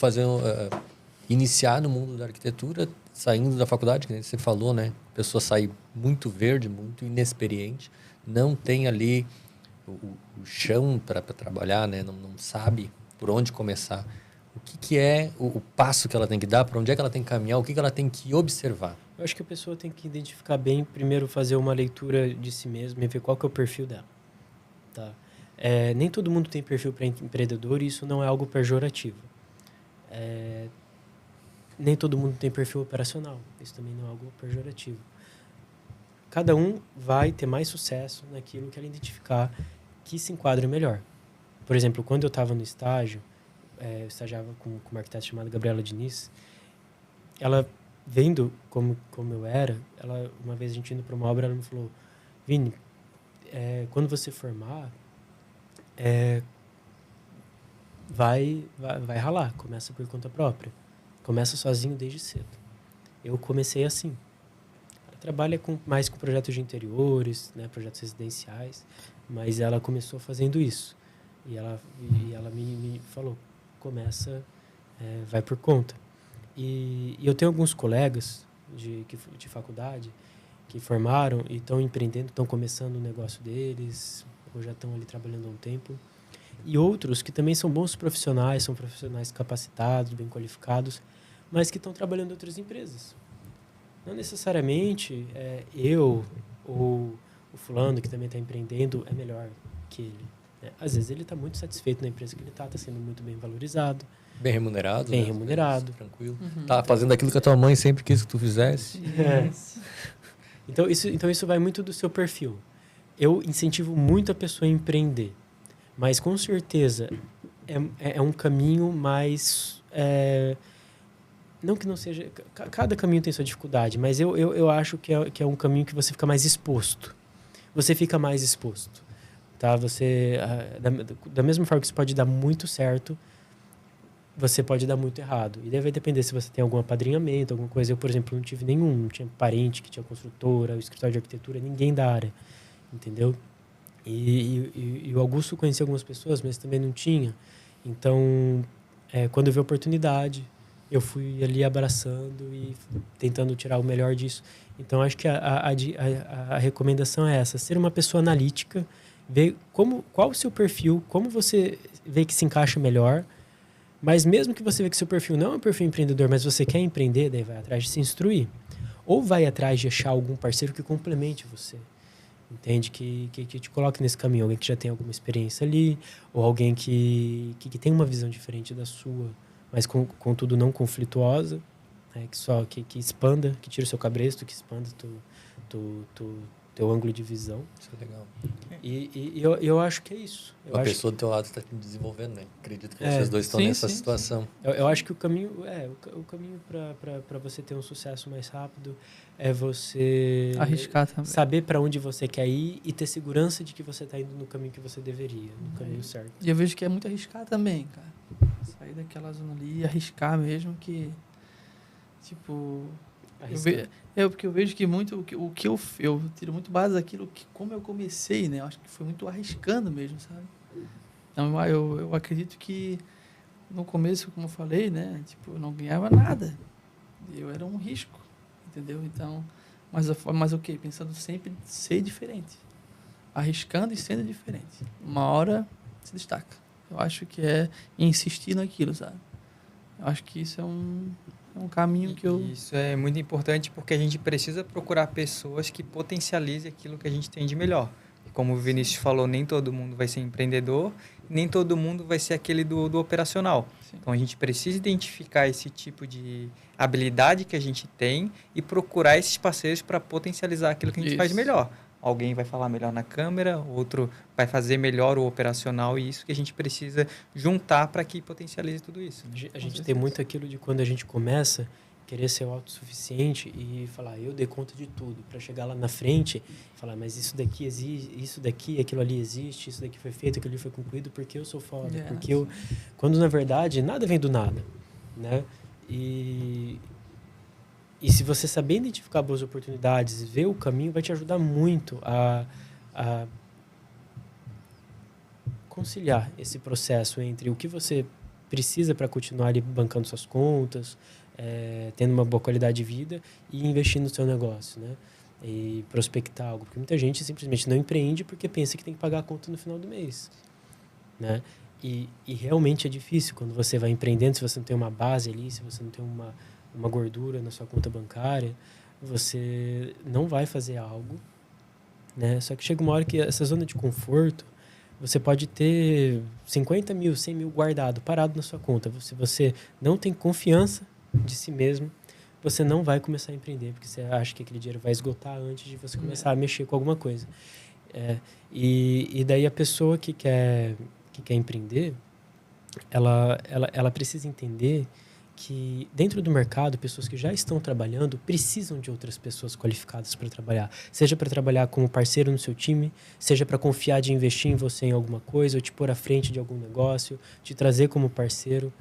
iniciar no mundo da arquitetura, saindo da faculdade, que nem você falou, né? A pessoa sai muito verde, muito inexperiente, não tem ali o chão para trabalhar, né? Não sabe por onde começar. O que é o passo que ela tem que dar, para onde é que ela tem que caminhar, o que ela tem que observar? Eu acho que a pessoa tem que identificar bem, primeiro fazer uma leitura de si mesma e ver qual que é o perfil dela. Tá? Nem todo mundo tem perfil para empreendedor e isso não é algo pejorativo. Nem todo mundo tem perfil operacional, isso também não é algo pejorativo. Cada um vai ter mais sucesso naquilo que ela identificar que se enquadra melhor. Por exemplo, quando eu estava no estágio, eu estagiava com uma arquiteta chamada Gabriela Diniz, ela vendo como eu era, uma vez a gente indo para uma obra, ela me falou, Vini, quando você formar, vai ralar, começa por conta própria. Começa sozinho desde cedo. Eu comecei assim. Ela trabalha mais com projetos de interiores, né, projetos residenciais, mas ela começou fazendo isso. E ela me falou, começa, vai por conta. E eu tenho alguns colegas de faculdade que formaram e estão empreendendo, estão começando o negócio deles, ou já estão ali trabalhando há um tempo. E outros que também são bons profissionais, são profissionais capacitados, bem qualificados, mas que estão trabalhando em outras empresas. Não necessariamente eu ou o fulano que também está empreendendo é melhor que ele. Né? Às vezes ele está muito satisfeito na empresa que ele está sendo muito bem valorizado. Bem remunerado. Bem né? remunerado. Tranquilo. Uhum. Tá fazendo aquilo que a tua mãe sempre quis que tu fizesse. Então isso vai muito do seu perfil. Eu incentivo muito a pessoa a empreender, mas com certeza é um caminho mais... não que não seja... Cada caminho tem sua dificuldade, mas eu acho que é um caminho que você fica mais exposto. Você fica mais exposto. Tá? Da mesma forma que isso pode dar muito certo, você pode dar muito errado. E daí vai depender se você tem algum apadrinhamento, alguma coisa. Eu, por exemplo, não tive nenhum. Não tinha parente que tinha construtora, o escritório de arquitetura, ninguém da área. Entendeu? E o Augusto conhecia algumas pessoas, mas também não tinha. Então, quando eu vi a oportunidade, eu fui ali abraçando e tentando tirar o melhor disso. Então, acho que a recomendação é essa. Ser uma pessoa analítica, ver qual o seu perfil, como você vê que se encaixa melhor. Mas mesmo que você vê que seu perfil não é um perfil empreendedor, mas você quer empreender, daí vai atrás de se instruir. Ou vai atrás de achar algum parceiro que complemente você. Entende? Que te coloque nesse caminho. Alguém que já tem alguma experiência ali, ou alguém que tem uma visão diferente da sua, mas contudo não conflituosa, né? Que expanda, que tire o seu cabresto, que expanda teu ângulo de visão. Isso é legal. E eu acho que é isso. A pessoa do teu lado está te desenvolvendo, né? Acredito que vocês dois estão nessa situação. Eu acho que o caminho para você ter um sucesso mais rápido é você arriscar também. Saber para onde você quer ir e ter segurança de que você está indo no caminho que você deveria, no caminho certo. E eu vejo que é muito arriscar também, cara. Sair daquela zona ali e arriscar mesmo que, tipo... Porque eu vejo que muito o que eu tiro muito base daquilo que como eu comecei, né? Eu acho que foi muito arriscando mesmo, sabe? Então eu acredito que no começo, como eu falei, né? Tipo, eu não ganhava nada. Eu era um risco, entendeu? Então, mas o quê? Pensando sempre em ser diferente. Arriscando e sendo diferente. Uma hora se destaca. Eu acho que é insistir naquilo, sabe? Eu acho que isso é um caminho que eu... Isso é muito importante porque a gente precisa procurar pessoas que potencializem aquilo que a gente tem de melhor. E como o Vinícius falou, nem todo mundo vai ser empreendedor, nem todo mundo vai ser aquele do operacional. Sim. Então, a gente precisa identificar esse tipo de habilidade que a gente tem e procurar esses parceiros para potencializar aquilo que a gente faz melhor. Alguém vai falar melhor na câmera, outro vai fazer melhor o operacional e isso que a gente precisa juntar para que potencialize tudo isso. Né? A gente tem muito aquilo de quando a gente começa querer ser autossuficiente e falar, eu dei conta de tudo, para chegar lá na frente e falar, mas isso daqui existe, isso daqui, aquilo ali existe, isso daqui foi feito, aquilo ali foi concluído porque eu sou foda, porque eu... Quando, na verdade, nada vem do nada, né? E se você saber identificar boas oportunidades, ver o caminho, vai te ajudar muito a conciliar esse processo entre o que você precisa para continuar ali bancando suas contas, tendo uma boa qualidade de vida e investir no seu negócio, né? E prospectar algo. Porque muita gente simplesmente não empreende porque pensa que tem que pagar a conta no final do mês, né? E realmente é difícil quando você vai empreendendo, se você não tem uma base ali, se você não tem uma gordura na sua conta bancária, você não vai fazer algo, né? Só que chega uma hora que essa zona de conforto, você pode ter 50 mil, 100 mil guardado, parado na sua conta. Se você não tem confiança de si mesmo, você não vai começar a empreender, porque você acha que aquele dinheiro vai esgotar antes de você começar a mexer com alguma coisa. E daí a pessoa que quer empreender, ela precisa entender que dentro do mercado, pessoas que já estão trabalhando precisam de outras pessoas qualificadas para trabalhar. Seja para trabalhar como parceiro no seu time, seja para confiar de investir em você em alguma coisa, ou te pôr à frente de algum negócio, te trazer como parceiro.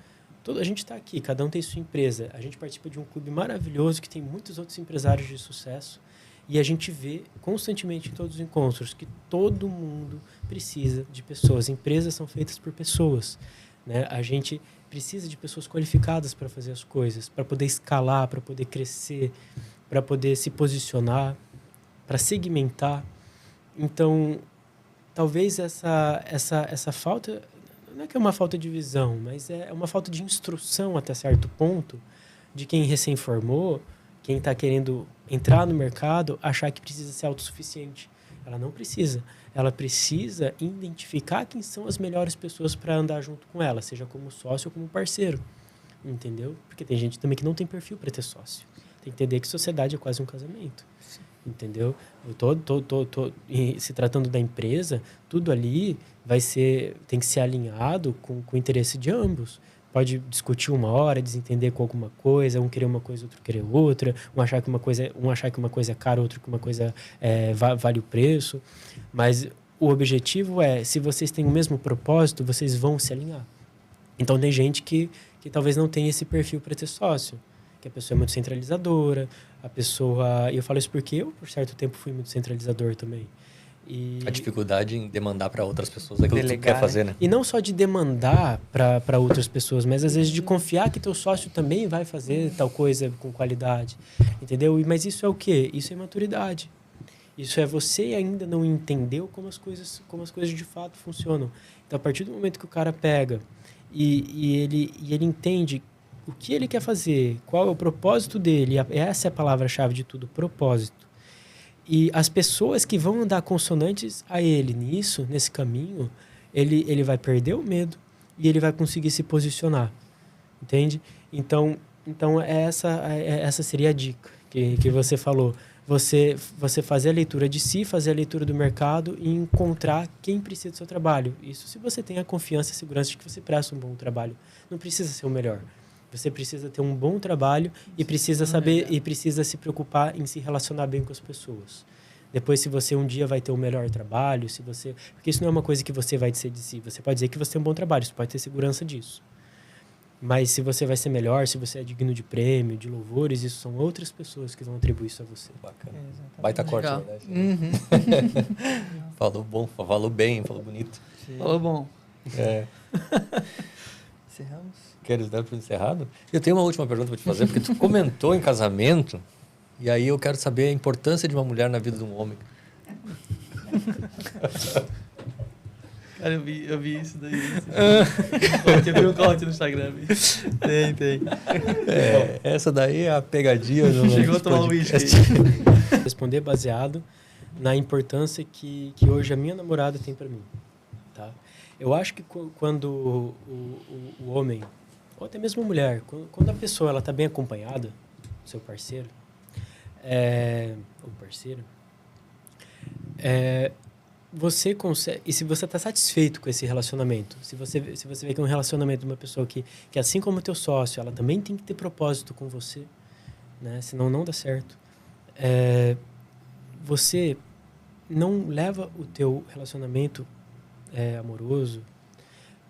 A gente está aqui, cada um tem sua empresa. A gente participa de um clube maravilhoso que tem muitos outros empresários de sucesso. E a gente vê constantemente em todos os encontros que todo mundo precisa de pessoas. Empresas são feitas por pessoas, né? A gente precisa de pessoas qualificadas para fazer as coisas, para poder escalar, para poder crescer, para poder se posicionar, para segmentar. Então, talvez essa falta, não é que é uma falta de visão, mas é uma falta de instrução até certo ponto de quem recém-formou, quem está querendo entrar no mercado, achar que precisa ser autossuficiente. Ela não precisa. Ela precisa identificar quem são as melhores pessoas para andar junto com ela, seja como sócio ou como parceiro. Entendeu? Porque tem gente também que não tem perfil para ter sócio. Tem que entender que sociedade é quase um casamento. Entendeu? Se tratando da empresa, tudo ali tem que ser alinhado com o interesse de ambos. Pode discutir uma hora, desentender com alguma coisa, um querer uma coisa, outro querer outra, um achar que uma coisa é cara, outro que uma coisa vale o preço. Mas o objetivo é, se vocês têm o mesmo propósito, vocês vão se alinhar. Então tem gente que talvez não tenha esse perfil para ter sócio, que a pessoa é muito centralizadora, e eu falo isso porque eu, por certo tempo, fui muito centralizador também. A dificuldade em demandar para outras pessoas aquilo que tu quer fazer, né? E não só de demandar para outras pessoas, mas às vezes de confiar que teu sócio também vai fazer tal coisa com qualidade, entendeu? Mas isso é o quê? Isso é maturidade. Isso é você ainda não entendeu como as coisas de fato funcionam. Então, a partir do momento que o cara pega e ele entende o que ele quer fazer, qual é o propósito dele, essa é a palavra-chave de tudo, propósito. E as pessoas que vão andar consonantes a ele nesse caminho, ele vai perder o medo e ele vai conseguir se posicionar. Entende? Então essa seria a dica que você falou. Você fazer a leitura de si, fazer a leitura do mercado e encontrar quem precisa do seu trabalho. Isso se você tem a confiança e a segurança de que você presta um bom trabalho. Não precisa ser o melhor. Você precisa ter um bom trabalho e precisa saber e precisa se preocupar em se relacionar bem com as pessoas. Depois, se você um dia vai ter o melhor trabalho, porque isso não é uma coisa que você vai dizer de si. Você pode dizer que você tem um bom trabalho, você pode ter segurança disso. Mas se você vai ser melhor, se você é digno de prêmio, de louvores, isso são outras pessoas que vão atribuir isso a você. Bacana. Baita corte, na verdade. Uhum. Falou bom, falou bem, falou bonito. Falou bom. Encerramos? Queres dar para o encerrado? Eu tenho uma última pergunta para te fazer, porque tu comentou em casamento, e aí eu quero saber a importância de uma mulher na vida de um homem. Cara, eu vi isso daí. Eu vi um corte no Instagram. Tem. Essa daí é a pegadinha. Chegou a tomar um uísque. Responder baseado na importância que hoje a minha namorada tem para mim. Tá? Eu acho que quando o homem, ou até mesmo a mulher, quando a pessoa está bem acompanhada, seu parceiro, ou parceira, você consegue, e se você está satisfeito com esse relacionamento, se você vê que é um relacionamento de uma pessoa que assim como o teu sócio, ela também tem que ter propósito com você, né? Senão não dá certo. Você não leva o teu relacionamento amoroso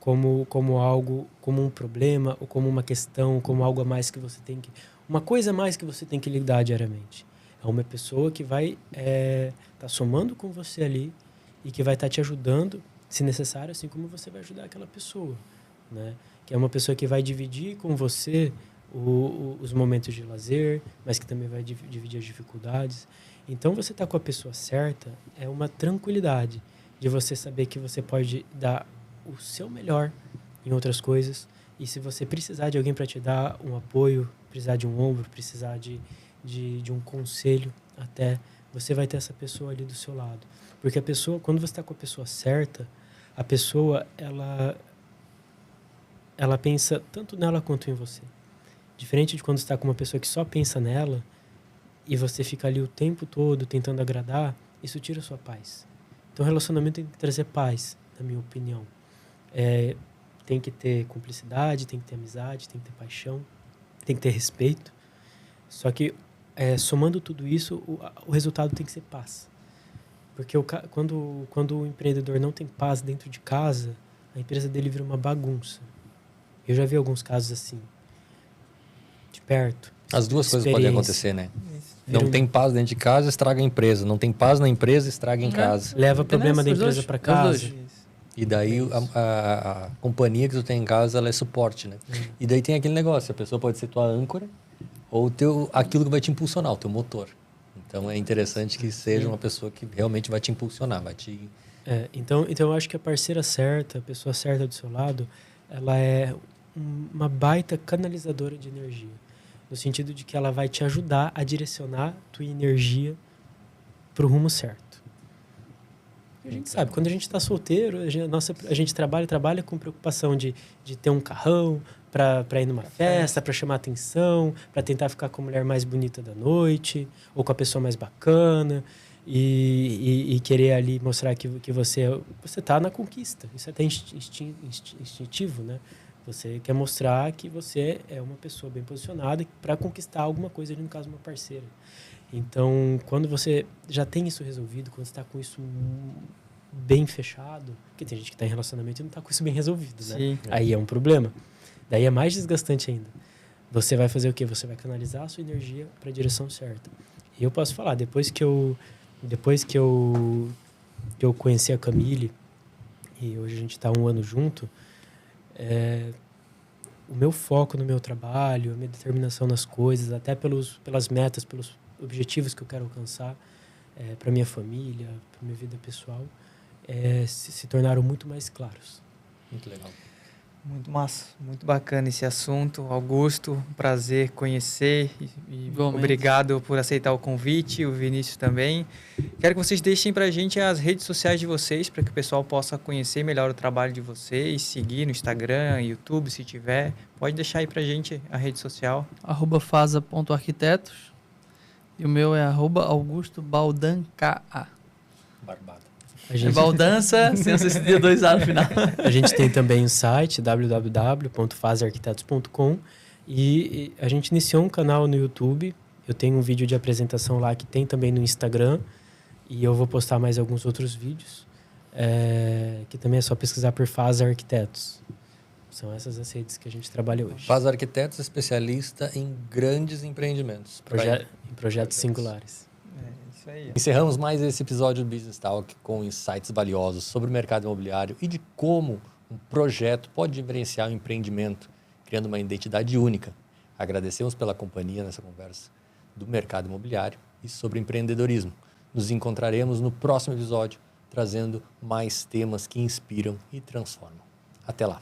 como algo, como um problema ou como uma questão, como algo a mais que você tem que, uma coisa a mais que você tem que lidar diariamente. É uma pessoa que vai tá somando com você ali e que vai estar te ajudando, se necessário, assim como você vai ajudar aquela pessoa, né? Que é uma pessoa que vai dividir com você os momentos de lazer, mas que também vai dividir as dificuldades. Então, você tá com a pessoa certa é uma tranquilidade de você saber que você pode dar o seu melhor em outras coisas. E se você precisar de alguém para te dar um apoio, precisar de um ombro, precisar de um conselho, até você vai ter essa pessoa ali do seu lado. Porque a pessoa, quando você está com a pessoa certa, a pessoa, ela pensa tanto nela quanto em você. Diferente de quando você está com uma pessoa que só pensa nela e você fica ali o tempo todo tentando agradar, isso tira a sua paz. Então, o relacionamento tem que trazer paz, na minha opinião. Tem que ter cumplicidade, tem que ter amizade, tem que ter paixão, tem que ter respeito. Só que, somando tudo isso, o resultado tem que ser paz. Porque quando o empreendedor não tem paz dentro de casa, a empresa dele vira uma bagunça. Eu já vi alguns casos assim, de perto. As duas coisas podem acontecer, né? Vira Não tem paz dentro de casa, estraga a empresa. Não tem paz na empresa, estraga em casa. Leva Tem problema da nessa, os empresa dois, para os casa. dois. E daí a companhia que tu tem em casa, ela é suporte, né? E daí tem aquele negócio, a pessoa pode ser tua âncora ou aquilo que vai te impulsionar, o teu motor. Então é interessante que seja uma pessoa que realmente vai te impulsionar, vai te... Então eu acho que a parceira certa, a pessoa certa do seu lado, ela é uma baita canalizadora de energia. No sentido de que ela vai te ajudar a direcionar tua energia para o rumo certo. A gente sabe, quando a gente está solteiro, a gente trabalha com preocupação de ter um carrão para ir numa festa, para chamar atenção, para tentar ficar com a mulher mais bonita da noite, ou com a pessoa mais bacana, e querer ali mostrar que você está na conquista. Isso é até instintivo, né? Você quer mostrar que você é uma pessoa bem posicionada para conquistar alguma coisa, ali no caso, uma parceira. Então, quando você já tem isso resolvido, quando você está com isso bem fechado, porque tem gente que está em relacionamento e não está com isso bem resolvido, né? Sim. Aí é um problema. Daí é mais desgastante ainda. Você vai fazer o quê? Você vai canalizar a sua energia para a direção certa. E eu posso falar, depois que eu conheci a Camille, e hoje a gente está 1 ano junto, o meu foco no meu trabalho, a minha determinação nas coisas, até pelas metas, pelos objetivos que eu quero alcançar para minha família, para minha vida pessoal, se tornaram muito mais claros. Muito legal. Muito massa, muito bacana esse assunto. Augusto, um prazer conhecer e obrigado por aceitar o convite, o Vinícius também. Quero que vocês deixem pra gente as redes sociais de vocês, para que o pessoal possa conhecer melhor o trabalho de vocês, seguir no Instagram, YouTube, se tiver. Pode deixar aí pra gente a rede social. @fasa.arquitetos e o meu é @augustobaldanca. Barbada. Baldança, sem assistir 2A no final. A gente tem também o site www.fasaarquitetos.com e a gente iniciou um canal no YouTube. Eu tenho um vídeo de apresentação lá que tem também no Instagram e eu vou postar mais alguns outros vídeos que também é só pesquisar por Fasa Arquitetos. São essas as redes que a gente trabalha hoje. Fasa Arquitetos, especialista em grandes empreendimentos. Em projetos singulares. Isso aí. Encerramos mais esse episódio do Business Talk com insights valiosos sobre o mercado imobiliário e de como um projeto pode diferenciar um empreendimento, criando uma identidade única. Agradecemos pela companhia nessa conversa do mercado imobiliário e sobre empreendedorismo. Nos encontraremos no próximo episódio, trazendo mais temas que inspiram e transformam. Até lá!